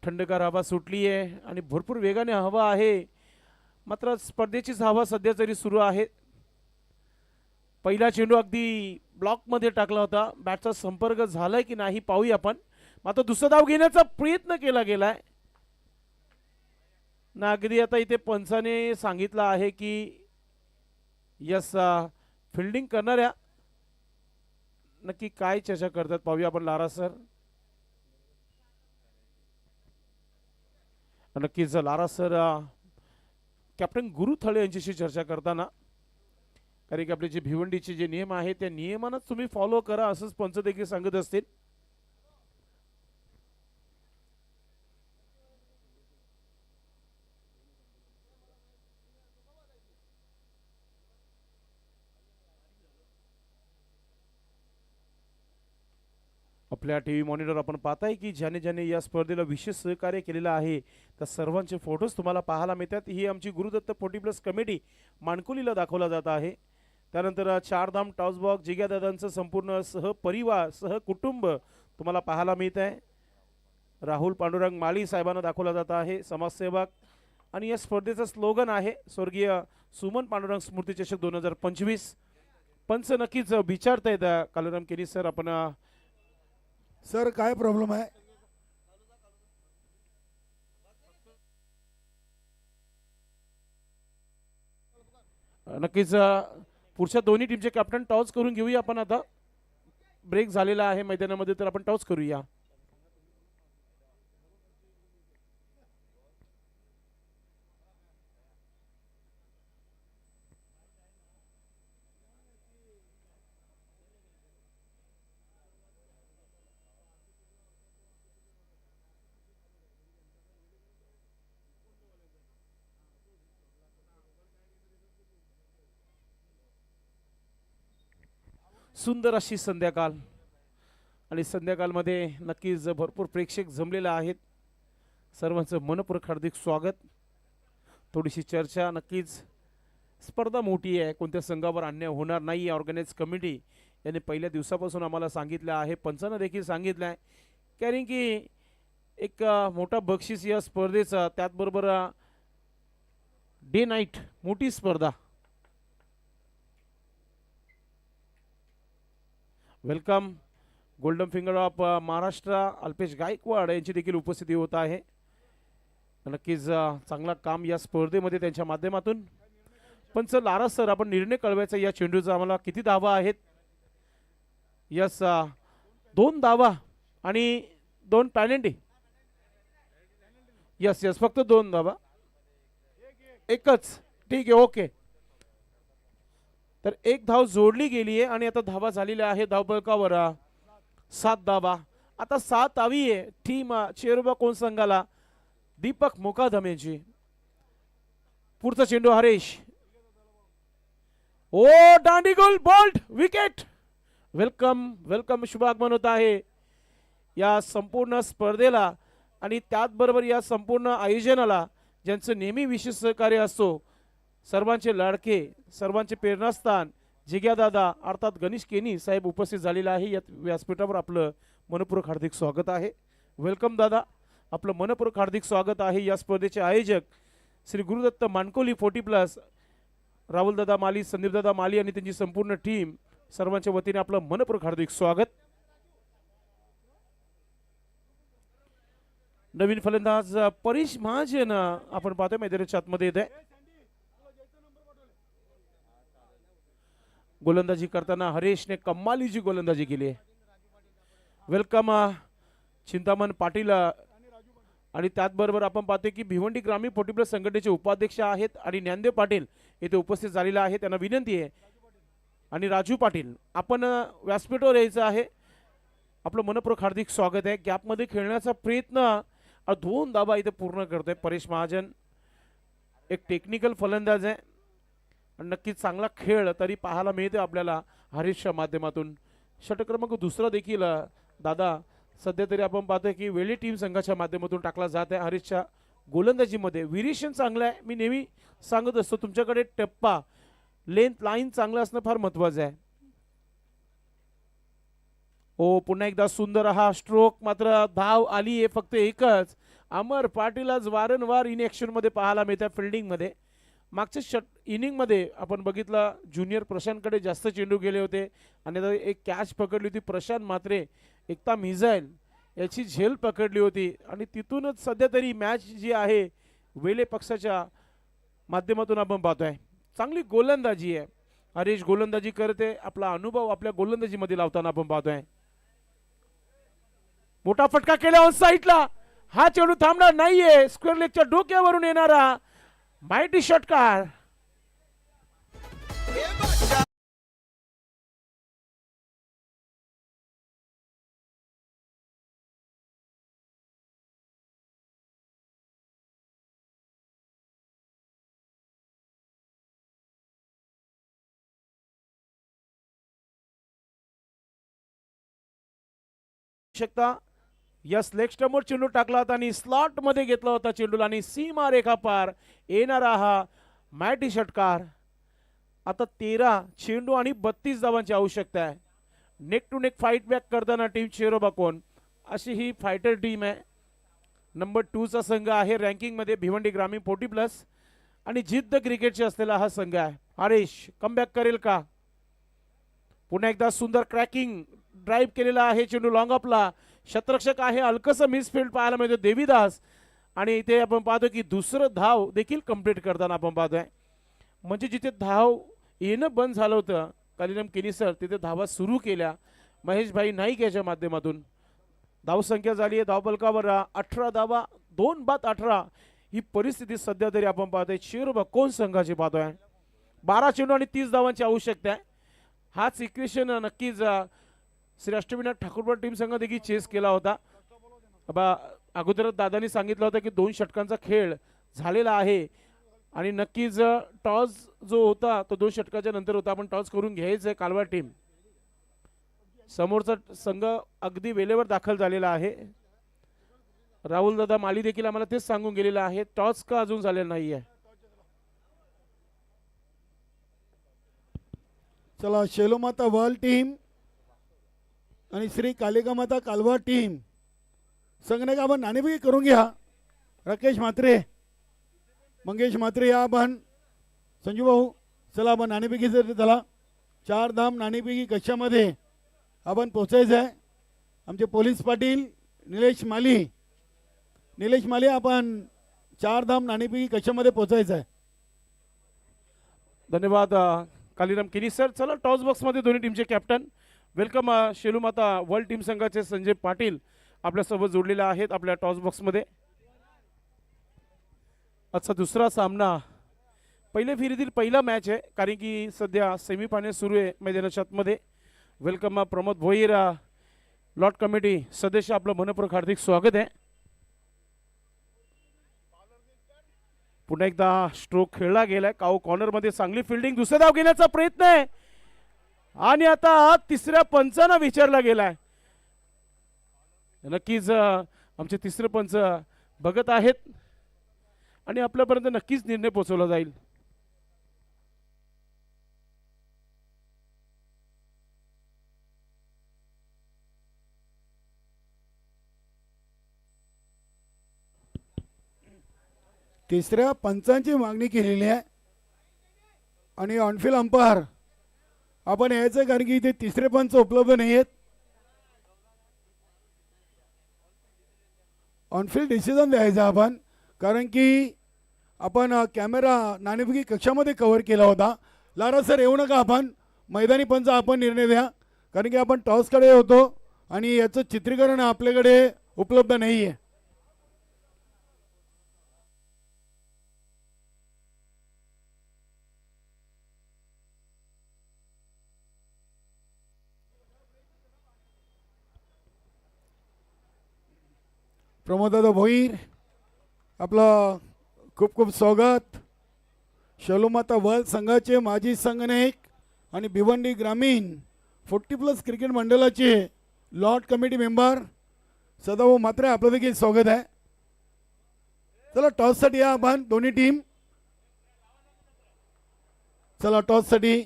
थंडगार हवा सुटली आहे आणि भरपूर वेगाने हवा आहे. मात्र स्पर्धेचीच हवा सध्या तरी सुरू आहे. पहिला चेंडू अगदी ब्लॉकमध्ये टाकला होता. बॅटचा संपर्क झालाय की नाही पाहूया आपण. मात्र दुसरा धाव घेण्याचा प्रयत्न केला गेलाय ना. अगदी आता इथे पंचाने सांगितलं आहे की यस फिल्डिंग करणाऱ्या नक्की काय चर्चा करतात पाहूया आपण. लारा सर नक्कीच लारा सर कॅप्टन गुरु थळे यांच्याशी चर्चा करताना, कारण की आपले जे भिवंडीचे जे नियम आहेत त्या नियमांनाच तुम्ही फॉलो करा असंच पंच देखील सांगत असतील. आपल्या टीव्ही मॉनिटर आपण पाहताय की ज्याने ज्याने या स्पर्धेला विशेष सहकार्य केलेलं आहे त्या सर्वांचे फोटोज तुम्हाला पाहायला मिळतात. ही आमची गुरुदत्त 40+ कमिटी मानकुलीला दाखवला जात आहे. त्यानंतर 4 धाम टॉस बॉक्स जिग्यादादांचं संपूर्ण सहपरिवार सहकुटुंब तुम्हाला पाहायला मिळत आहे. राहुल पांडुरंग माळी साहेबांना दाखवला जात आहे समाजसेवक. आणि या स्पर्धेचं स्लोगन आहे स्वर्गीय सुमन पांडुरंग स्मृती चषक 2025. पंच नक्कीच विचारतायत कालराम केनी सर आपण सर काय प्रॉब्लेम आहे. नक्कीच पुढच्या दोन्ही टीमचे कॅप्टन टॉस करून घेऊया आपण. आता ब्रेक झालेला आहे मैदानामध्ये तर आपण टॉस करूया. सुंदर अशी संध्याकाळ आणि संध्याकाळमध्ये नक्कीच भरपूर प्रेक्षक जमलेले आहेत. सर्वांचं मनपूर्वक हार्दिक स्वागत. थोडीशी चर्चा. नक्कीच स्पर्धा मोठी आहे, कोणत्या संघावर अन्याय होणार नाही. ऑर्गनाइज कमिटी यांनी पहिल्या दिवसापासून आम्हाला सांगितलं आहे, पंचांना देखील सांगितलं आहे, कारण की एक मोठा बक्षीस या स्पर्धेचा, त्याचबरोबर डे नाईट मोठी स्पर्धा. Welcome golden finger of Maharashtra Alpesh Gaikwad यांची देखील उपस्थिती होत आहे. नक्कीच चांगला काम या स्पर्धेमध्ये त्यांच्या माध्यमातून. पंच लारा सर आपण निर्णय कळवायचा या चेंडूचा. आम्हाला किती धावा आहेत. यस 2 धावा आणि 2 पॅनल्टी. यस यस फक्त 2 धावा. एकच ठीक आहे ओके. तर एक धाव जोडली गेली आहे आणि आता धावा झालेल्या आहे धावपळकावर 7 धावा. आता 7 धावी आहे टीम चेरोबा कोण संघाला दीपक मुकादम यांची. पुढचा चेंडू हरेश. ओ दांडी गोल बोल्ट विकेट. वेलकम वेलकम शुभागमन होत आहे या संपूर्ण स्पर्धेला आणि त्याचबरोबर या संपूर्ण आयोजनाला ज्यांचं नेहमी विशेष सहकार्य असतो. सर्वांचे लाडके सर्वांचे प्रेरणास्थान जिग्यादादा अर्थात गणेश केनी साहेब उपस्थित झालेला आहे. या व्यासपीठावर आपलं मनपूर्वक हार्दिक स्वागत आहे. वेलकम दादा, आपलं मनपूर्वक हार्दिक स्वागत आहे. या स्पर्धेचे आयोजक श्री गुरुदत्त मानकोली 40+ राहुल दादा माली, संदीप दादा माली आणि त्यांची संपूर्ण टीम सर्वांच्या वतीने आपलं मनपूर्वक हार्दिक स्वागत. नवीन फलंदाज परेश महाजन आपण पाहतोय मैदानाच्या आतमध्ये येत आहे. गोलंदाजी करताना हरेशने कमालीची गोलंदाजी केली आहे. वेलकम चिंतामण पाटील आणि त्याचबरोबर आपण पाहतोय की भिवंडी ग्रामीण 40+ संघटनेचे उपाध्यक्ष आहेत आणि ज्ञानदेव पाटील येथे उपस्थित झालेला आहे. त्यांना विनंती आहे आणि राजू पाटील आपण व्यासपीठावर यायचं आहे. आपलं मनपूर्वक हार्दिक स्वागत आहे. गॅपमध्ये खेळण्याचा प्रयत्न 2 धावा इथे पूर्ण करतोय परेश महाजन. एक टेक्निकल फलंदाज आहे आणि नक्कीच चांगला खेळ तरी पाहायला मिळते आपल्याला हरीशच्या माध्यमातून. षटक क्रमांक 2 देखील दादा सध्या तरी आपण पाहतोय की वेळी टीम संघाच्या माध्यमातून टाकला जात आहे. हरीशच्या गोलंदाजीमध्ये व्हेरिएशन चांगलं आहे. मी नेहमी सांगत असतो तुमच्याकडे टप्पा लेंथ लाईन चांगलं असणं फार महत्वाचं आहे. ओ पुन्हा एकदा सुंदर हा स्ट्रोक, मात्र धाव आली आहे फक्त एकच. अमर पाटील आज वारंवार इन ऍक्शन मध्ये पाहायला मिळतात फिल्डिंग मध्ये. मागच्या इनिंग मध्ये आपण बघितलं ज्युनियर प्रशांतकडे जास्त चेंडू गेले होते आणि एक कॅच पकडली होती प्रशांत म्हात्रे, एकता मिझाईल याची झेल पकडली होती आणि तिथूनच सध्या तरी मॅच जी आहे वेले पक्षाच्या माध्यमातून आपण पाहतोय. चांगली गोलंदाजी आहे. हरीश गोलंदाजी करते, आपला अनुभव आपल्या गोलंदाजीमध्ये लावताना आपण पाहतोय. मोठा फटका केला ऑन साईडला, हा चेंडू थांबणार नाहीये. स्क्वेअर लेगच्या डोक्यावरून येणारा माहिती षटकार. शकता या लेग स्टंपवर चेंडू टाकला होता आणि स्लॉट मध्ये घेतला होता चेंडूला आणि सीमा रेखा पार येणारा हा मॅटी षटकार. आता 13 चेंडू आणि 32 धावांची आवश्यकता आहे. Neck to neck fight back करताना टीम चेरोबा कोण अशी ही फायटर टीम आहे. नंबर 2 चा संघ आहे रँकिंग मध्ये भिवंडी ग्रामीण 40+ आणि जिद्द क्रिकेटचे असलेला हा संघ आहे. हरीश कमबॅक करेल का? पुन्हा एकदा सुंदर क्रॅकिंग ड्राईव्ह केलेला आहे चेंडू लॉंग अपला. शतरक्षक आहे, हलकस मिसफील्ड पाहायला मिळतो देवीदास आणि इथे आपण पाहतो की दुसरं धाव देखील कंप्लीट करताना आपण पाहतोय. म्हणजे जिथे धाव येणं बंद झालं होतं कालिराम केनी सर तिथे धावा सुरू केल्या महेश भाई नाईक याच्या माध्यमातून. धावसंख्या झाली आहे धावफलकावर 18 धावा 2 बाद 18 ही परिस्थिती सध्या तरी आपण पाहतोय चेरोबा कोण संघाची पाहतोय. 12 चेंडू आणि 30 धावांची आवश्यकता आहे. हाच इक्वेशन नक्कीच श्री अष्टविनायक ठाकूरवाड टीम संघ देखील चेस केला होता. अगोदरच दादांनी सांगितलं होतं की 2 षटकांचा खेळ झालेला आहे आणि नक्कीच टॉस जो होता तो 2 षटकाच्या नंतर होता. आपण टॉस करून घ्यायचं कालवाड टीम. समोरचा संघ अगदी वेळेवर दाखल झालेला आहे. राहुल दादा माली देखील आम्हाला तेच सांगून गेलेला आहे टॉस का अजून झालेला नाहीये. चला शेलोमाता वर्ल्ड टीम आणि श्री कालिका माता कालवा टीम संघटनेक आपण नाणेफेकी करून घ्या. राकेश म्हात्रे मंगेश म्हात्रे या आपण संजू भाऊ चला आपण नाणेफेकी चला 4 धाम नाणेफेकी कशामध्ये आपण पोचायचं आहे. आमचे पोलीस पाटील निलेश माली आपण 4 धाम नाणेफेकी कशामध्ये पोचायचं आहे. धन्यवाद कालिराम केनी सर. चला टॉस बॉक्स मध्ये दोन्ही टीमचे कॅप्टन वेलकम. शेलूमाता वर्ल्ड टीम संघाचे संजय पाटील आपल्यासोबत जोडलेले आहेत आपल्या टॉस बॉक्स मध्ये. आजचा दुसरा सामना पहिल्या फेरीतील पहिला मॅच आहे, कारण की सध्या सेमीफायनल सुरू आहे मैदानाच्या आतमध्ये. Welcome Pramod Bhoir, lot committee सदस्य, आपलं मनपूर्वक हार्दिक स्वागत आहे. पुन्हा एकदा स्ट्रोक खेळला गेलाय. काऊ कॉर्नर मध्ये चांगली फिल्डिंग, दुसरा धाव घेण्याचा प्रयत्न आहे आणि आता तिसऱ्या पंचांना विचारला गेलाय. नक्कीच आमचे तिसरे पंच बघत आहेत आणि आपल्यापर्यंत नक्कीच निर्णय पोहोचवला जाईल. तिसऱ्या पंचांची मागणी केलेली आहे आणि ऑनफिल्ड अंपायर आपण यायचं, कारण की इथे तिसरे पंच उपलब्ध नाही आहेत. ऑनफिल्ड डिसिजन द्यायचा आपण, कारण की आपण कॅमेरा नाणेफेकी कक्षामध्ये कव्हर केला होता. लारा सर येऊ नका, आपण मैदानी पंच आपण निर्णय द्या, कारण की आपण टॉसकडे होतो आणि याचं चित्रीकरण आपल्याकडे उपलब्ध नाही आहे. प्रमोददादा भोईर, आपलं खूप खूप स्वागत. शलोमाता वर्ल्ड संघाचे माजी संघनायक आणि भिवंडी ग्रामीण 40+ क्रिकेट मंडळाचे lot committee member Sadabhau Mhatre, आपलं देखील स्वागत आहे. चला टॉससाठी या आपण दोन्ही टीम. चला टॉससाठी.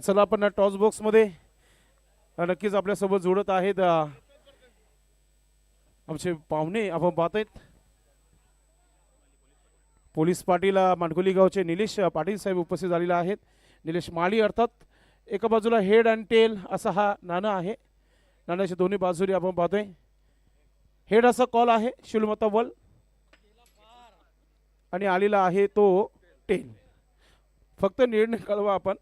चला आपण टॉस बॉक्स मध्ये नक्कीच आपल्यासोबत जोडत आहेत आमचे पाहुणे. आपण पाहतोय पोलीस पाटील मांडगोली गावचे निलेश पाटील साहेब उपस्थित झालेले आहेत. निलेश माळी अर्थात. एका बाजूला हेड अँड टेल असा हा नाणं आहे. नाण्याच्या दोन्ही बाजूने आपण पाहतोय हेड असा कॉल आहे शिलमता वल आणि आलेला आहे तो टेल. फक्त निर्णय कळवा आपण.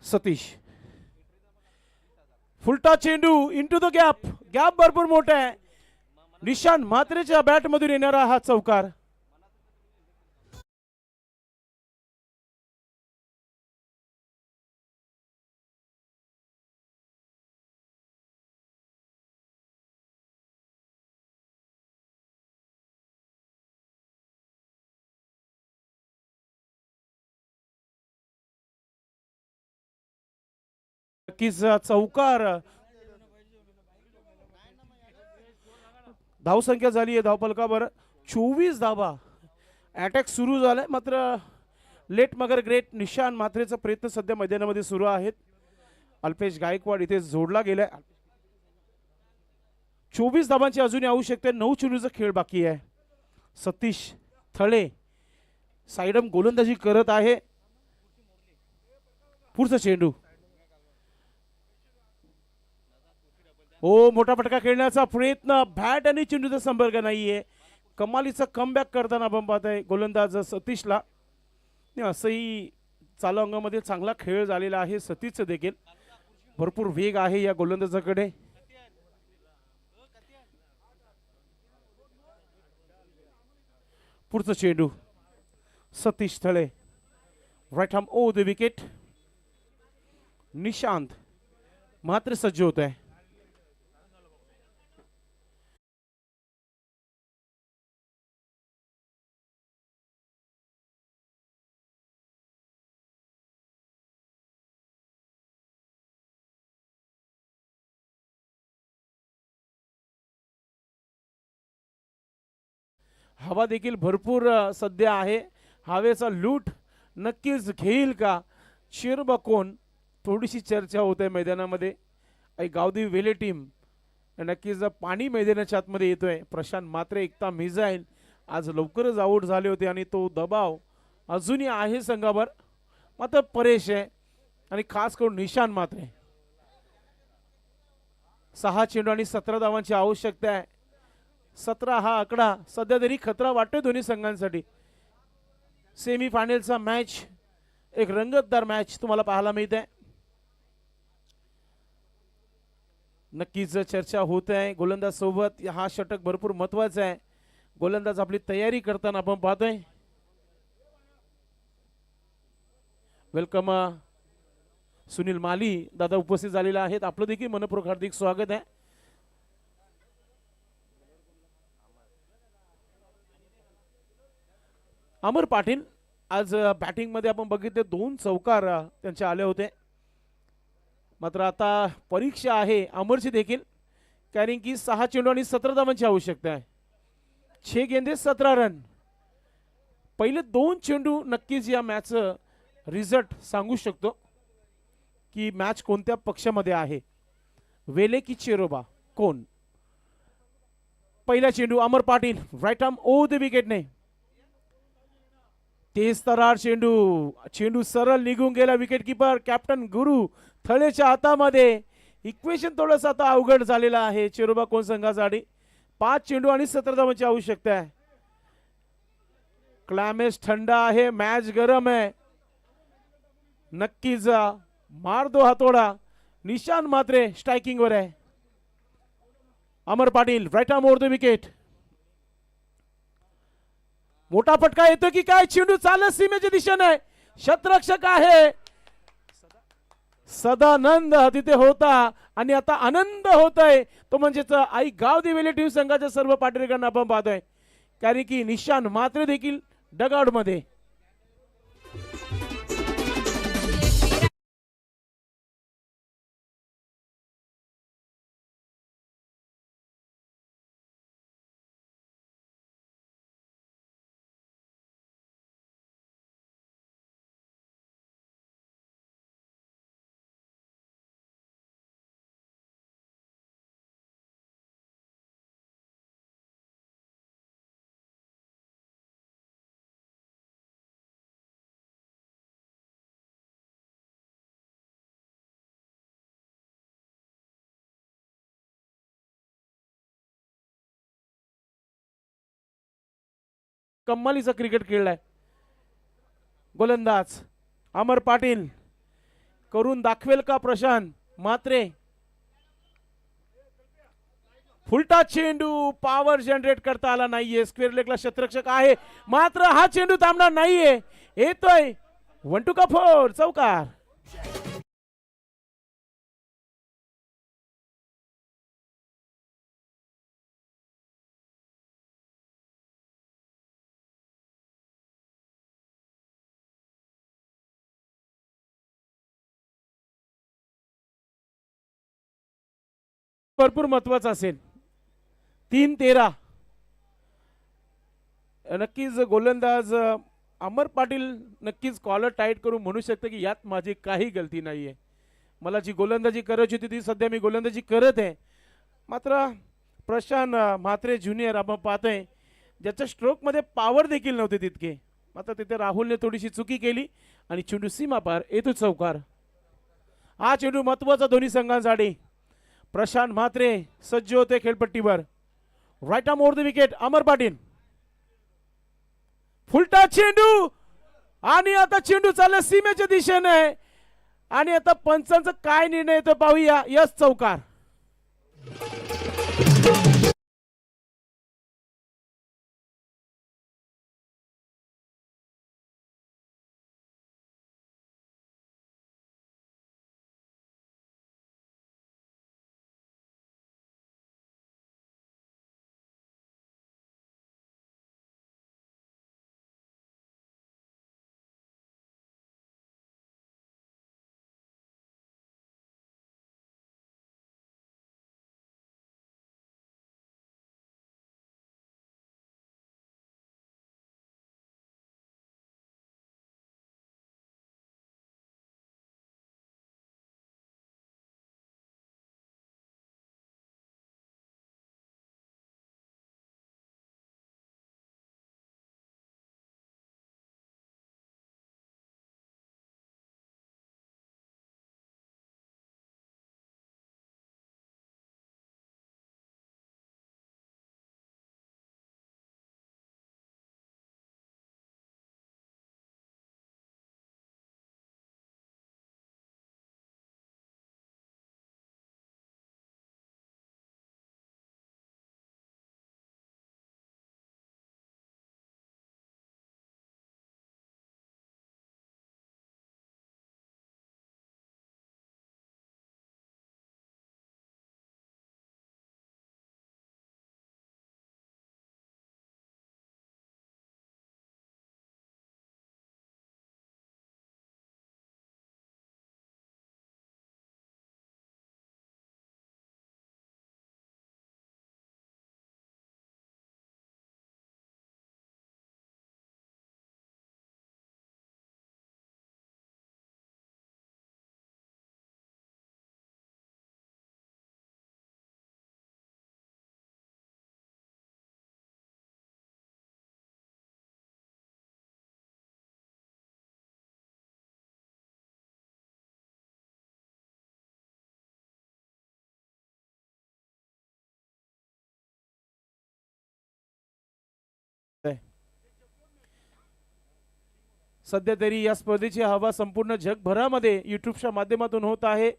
सतीश, फुलटा चेंडू इंटू द गॅप. गॅप भरपूर मोठा आहे. निशांत म्हात्रेच्या बॅट मधून येणारा हा चौकार. नक्कीच चौकार. धावसंख्या झाली आहे धावपलकावर 24 धावा. अटॅक सुरू झालाय, मात्र लेट मगर ग्रेट निशान म्हात्रेचा प्रयत्न सध्या मैदानामध्ये सुरू आहेत. अल्पेश गायकवाड इथे जोडला गेलाय. 24 धावांची अजूनही आवश्यकता आहे. 9 चेंडूचा खेळ बाकी आहे. सतीश थळे साइडम गोलंदाजी करत आहे. पुढचा चेंडू. हो, मोठा फटका खेळण्याचा प्रयत्न. बॅट आणि चेंडूचा संपर्क नाहीये. कमालीचा कमबॅक करताना आपण पाहतोय गोलंदाज सतीशला. असंही चालू अंगामध्ये चांगला खेळ झालेला आहे सतीशचं देखील. भरपूर वेग आहे या गोलंदाजाकडे. पुढचा चेंडू. Satish Thale right arm over the wicket. Nishant मात्र सज्ज होत आहे. हवा देखील भरपूर सध्या आहे. हवेचा लूट नक्कीच घेईल का चिरबकोन, थोडीशी चर्चा होते मैदानामध्ये. गावदेवी वेले टीम नक्कीच पाणी मैदानाच्या आतमध्ये येतोय. प्रशांत मात्रे एकता मिसाईल आज लवकरच आऊट झाले होते आणि तो दबाव अजूनही आहे संघावर. मात्र परेश आहे आणि खास करून निशान मात्रे. 6 चेंडू आणि 17 धावांची आवश्यकता आहे. 17 हा आकडा सध्या तरी खतरा वाटतोय दोन्ही संघांसाठी. सेमी फायनलचा मॅच एक रंगतदार मॅच तुम्हाला पाहायला मिळते. नक्कीच चर्चा होत आहे गोलंदाज सोबत. हा षटक भरपूर महत्वाचा आहे. गोलंदाज आपली तयारी करताना आपण पाहतोय. वेलकम सुनील माली दादा उपस्थित झालेला आहेत. आपलं देखील मनपूर्वक हार्दिक स्वागत आहे. अमर पाटील आज बॅटिंग मध्ये आपण बघितले 2 चौकार त्यांचे आले होते. मात्र आता परीक्षा आहे अमरची देखील, कारण की 6 चेंडू आणि 17 धावांची आवश्यकता आहे. 6 गेंदे 17 रन. पहिले 2 चेंडू नक्कीच या मॅच रिझल्ट सांगू शकतो की मॅच कोणत्या पक्षामध्ये आहे. वेले की चेरोबा कोण. पहिला चेंडू Amar Patil right arm over the विकेटने. तेज तरार चेंडू सरळ निघून गेला. विकेट किपर कॅप्टन गुरु थळेच्या हातामध्ये. इक्वेशन थोडंस आता अवघड झालेलं आहे चेरोबा कोण संघासाठी. 5 चेंडू आणि 17 धावांची आवश्यकता आहे. क्लायमेट थंड आहे, मॅच गरम आहे. नक्कीच मार दो हातोडा. निशान मात्रे स्ट्रायकिंग वर आहे. Amar Patil right arm over the wicket. मोठा फटका येतो की काय. चेंडू चालत सीमेच्या दिशेने. शतरक्षक आहे सदानंद तिथे होता आणि आता आनंद होत आहे तो म्हणजेच आई गाव दिवेली टीम संघाच्या सर्व पाठीराखांना आपण पाहतोय, कारण की निशान मात्रे देखील डगआउट मध्ये. कम्मालीचा क्रिकेट खेळलाय गोलंदाज अमर पाटील. करून दाखवेल का प्रशांत मात्रे. फुलटा चेंडू पॉवर जनरेट करता आला नाहीये. स्क्वेअर लेगला शतरक्षक आहे मात्र हा चेंडू थांबणार नाहीये. येतोय 1 2 का 4 चौकार. भरपूर महत्वाचा असेल. 3-13. नक्कीच गोलंदाज अमर पाटील नक्कीच कॉलर टाईट करून म्हणू शकते की यात माझी काही गलती नाहीये. मला जी गोलंदाजी करायची होती ती सध्या मी गोलंदाजी करत आहे. मात्र प्रशांत म्हात्रे ज्युनियर आपण पाहतोय ज्याच्या स्ट्रोक मध्ये पॉवर देखील नव्हते तितके. मात्र तिथे राहुलने थोडीशी चुकी केली आणि चेंडू सीमा पार. येतो चौकार. हा चेंडू महत्वाचा दोन्ही संघांसाठी. प्रशांत म्हात्रे सज्ज होते खेळपट्टीवर. Right arm over the wicket Amar Patil. फुलटा चेंडू आणि आता चेंडू चालला सीमेच्या दिशेने आणि आता पंचांचा काय निर्णय येतो पाहूया. यस चौकार. सध्या तरी या स्पर्धेची हवा संपूर्ण जगभरामध्ये युट्यूबच्या माध्यमातून होत आहे.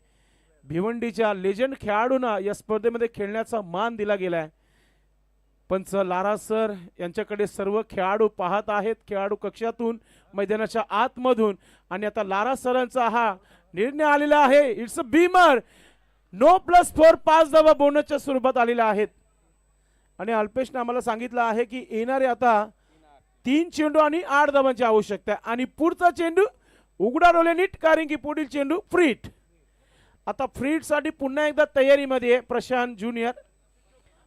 भिवंडीच्या लेजंड खेळाडूंना या स्पर्धेमध्ये खेळण्याचा मान दिला गेलाय. पंच लारा सर यांच्याकडे सर्व खेळाडू पाहत आहेत खेळाडू कक्षातून, मैदानाच्या आतमधून. आणि आता लारा सरांचा हा निर्णय आलेला आहे. It's a beamer. No plus 4 5 धावा बोनसच्या स्वरूपात आलेल्या आहेत. आणि अल्पेशने आम्हाला सांगितलं आहे की येणारे आता 3 चेंडू आणि 8 धावांची आवश्यकता आहे. आणि पुढचा चेंडू उघडा डोळे नीट, कारण की पुढील चेंडू फ्रीट. आता फ्रीट साठी पुन्हा एकदा तयारीमध्ये आहे Prashant junior.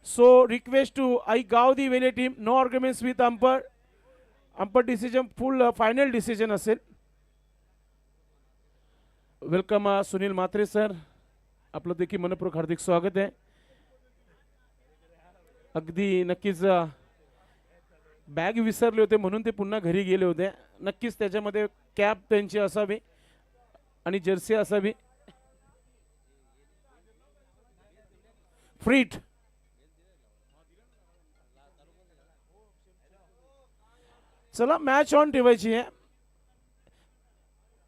So request to Aai Gavdi Vele team, no arguments with umpire decision full final decision असेल. वेलकम सुनील म्हात्रे सर, आपलं देखील मनपूर्वक हार्दिक स्वागत आहे. अगदी नक्कीच बॅग विसरले होते म्हणून ते पुन्हा घरी गेले होते. नक्कीच त्याच्यामध्ये कॅप त्यांची असावी आणि जर्सी असावी. फ्रीट चला मॅच ऑन ठेवायची आहे.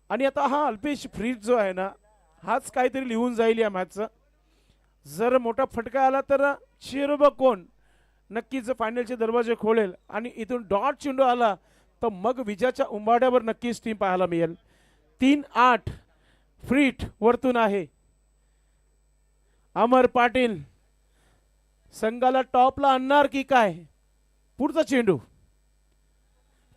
आणि आता हा अल्पेश फ्रीट जो आहे ना, हाच काहीतरी लिहून जाईल या मॅचचा. जर मोठा फटका आला तर चिरोबा कोण नक्कीच फायनलचे दरवाजे खोलेल. आणि इथून डॉट चेंडू आला तर मग विजयाच्या उंबाड्यावर नक्कीच टीम पाहायला मिळेल. 3-8 फ्रीट वरतून आहे. अमर पाटील संघाला टॉपला आणणार की काय. पुढचा चेंडू,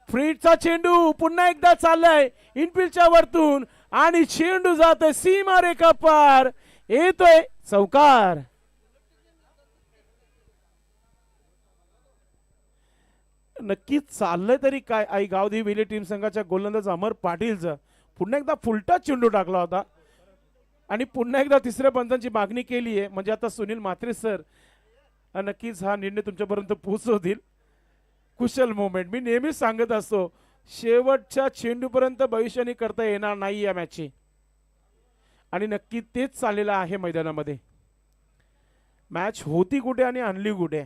फ्रीटचा चेंडू पुन्हा एकदा चाललाय इनफिल्डच्या वरतून आणि चेंडू जातोय सीमा रेखा पार, येतोय चौकार. नक्कीच चाललंय तरी काय. आई गावदी वेले टीम संघाच्या गोलंदाज अमर पाटीलचा पुन्हा एकदा फुलटा चेंडू टाकला होता आणि पुन्हा एकदा तिसऱ्या पंचांची मागणी केली आहे. म्हणजे आता सुनील म्हात्रे सर नक्कीच हा निर्णय तुमच्यापर्यंत पोहोचवतील. कुशल मोमेंट. मी नेहमीच सांगत असतो शेवटच्या चेंडूपर्यंत भविष्याने करता येणार नाही या मॅचची, आणि नक्की तेच चाललेलं आहे मैदानामध्ये. मॅच होती कुठे आणि आणली कुठे.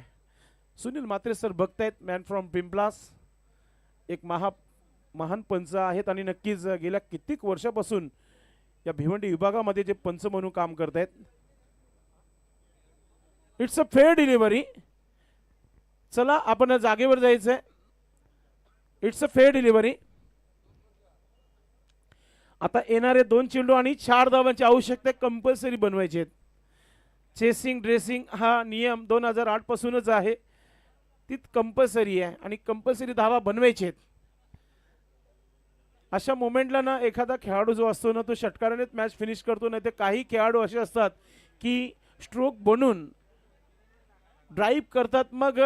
सुनील म्हात्रे सर बघतायत, मॅन फ्रॉम पिंपलास, एक महान पंच आहेत आणि नक्कीच गेल्या कित्येक वर्षापासून या भिवंडी विभागामध्ये जे पंच म्हणून काम करतायत. It's a fair delivery. चला आपण जागेवर जायचंय. It's a fair delivery. आता येणारे 2 चेंडू आणि 4 धावांची आवश्यकता कंपल्सरी बनवायचे आहेत. चेसिंग ड्रेसिंग हा नियम 2008 पासूनच आहे, ती कंपल्सरी आहे आणि कंपल्सरी धावा बनवायचे आहेत. अशा मोमेंटला ना एखादा खेळाडू जो असतो ना तो षटकारानेच मॅच फिनिश करतो. नाही तर काही खेळाडू असे असतात की स्ट्रोक बनून ड्राईव्ह करतात, मग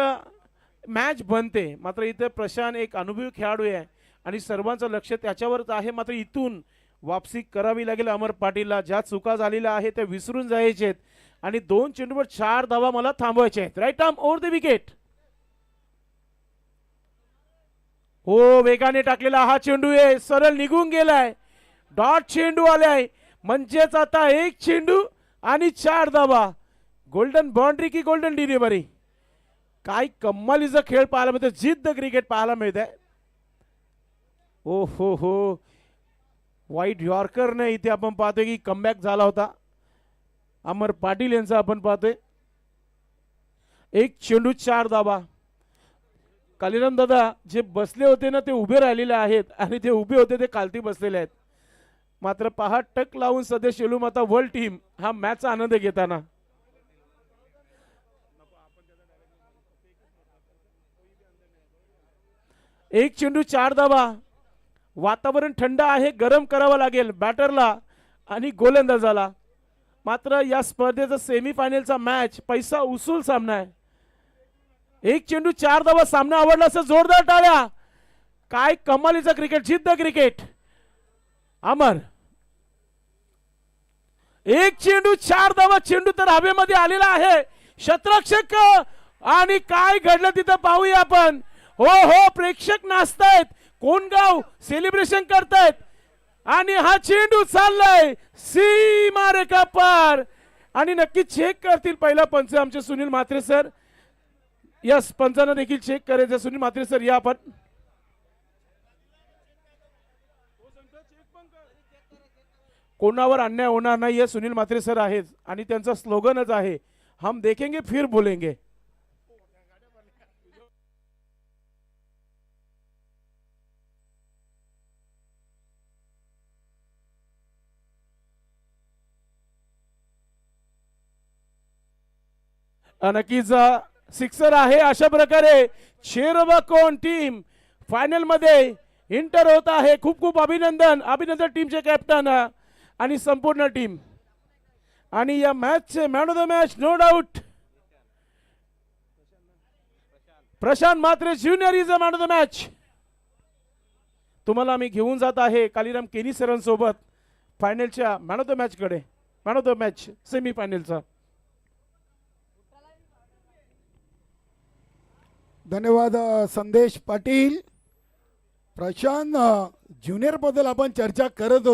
मॅच बनते. मात्र इथे प्रशांत एक अनुभवी खेळाडू आहे आणि सर्वांचं लक्ष त्याच्यावरच आहे. मात्र इथून वापसी करावी लागेल अमर पाटीलला. ज्या चुका झालेल्या आहेत त्या विसरून जायचे आहेत आणि 2 चेंडूवर 4 धावा मला थांबवायचे आहेत. Right arm over the wicket. हो, वेगाने टाकलेला हा चेंडू आहे, सरळ निघून गेलाय. डॉट चेंडू आलाय, म्हणजेच आता 1 चेंडू आणि 4 धावा. गोल्डन बाउंड्री की गोल्डन डिलिव्हरी. काय कम्मालीचा खेळ पाहायला मिळतो, जिद्द क्रिकेट पाहायला मिळत आहे. ओ हो, वाईट यॉर्करने इथे आपण पाहतोय की कमबॅक झाला होता अमर पाटील यांचा. आपण पाहतोय 1 चेंडू 4 धावा. कालीराम दादा जे बसले होते ना ते उभे राहिलेले आहेत आणि ते उभे होते ते खालती बसलेले आहेत. मात्र पहा टक लावून सध्या शेलू माता वर्ल्ड टीम हा मॅचचा आनंद घेताना. एक चेंडू 4 धावा. वातावरण थंड आहे, गरम करावं लागेल बॅटरला आणि गोलंदाजाला. मात्र या स्पर्धेचा सेमीफायनलचा मॅच पैसा उसूल सामना आहे. 1 चेंडू 4 धावा. सामना आवडला असं जोरदार टाळ्या. काय कमालीचा क्रिकेट, जिद्द क्रिकेट. अमर 1 चेंडू 4 धावा. चेंडू तर हवेमध्ये आलेला आहे. शतरक्षक आणि काय घडलं तिथं पाहूया आपण. हो, प्रेक्षक नाचतायत, कोण गाव सेलिब्रेशन करतायत आणि हा चेंडू चाललाय सीमा रेखा पार. आणि नक्की चेक करतील पहिला पंच आमचे सुनील म्हात्रे सर. यस, पंचांना देखील चेक करायचं. सुनील म्हात्रे सर या आपण. कोणावर अन्याय होणार नाही हे सुनील म्हात्रे सर आहेत आणि त्यांचं स्लोगनच आहे, हम देखेंगे फिर बोलेंगे. नक्कीच सिक्सर आहे. अशा प्रकारे शेरबकोन टीम फायनल मध्ये इंटर होत आहे. खूप खूप अभिनंदन, अभिनंदन टीमचे कॅप्टन आणि संपूर्ण टीम. आणि या मॅचचे man of the match no doubt Prashant Mhatre junior is a man of the match. तुम्हाला मी घेऊन जात आहे कालीराम केनी सरांसोबत फायनलच्या मॅन ऑफ द मॅच कडे. Man of the match semi फायनलचा. धन्यवाद संदेश पाटील. प्रशांत ज्युनियर बद्दल आपण चर्चा करत होतो.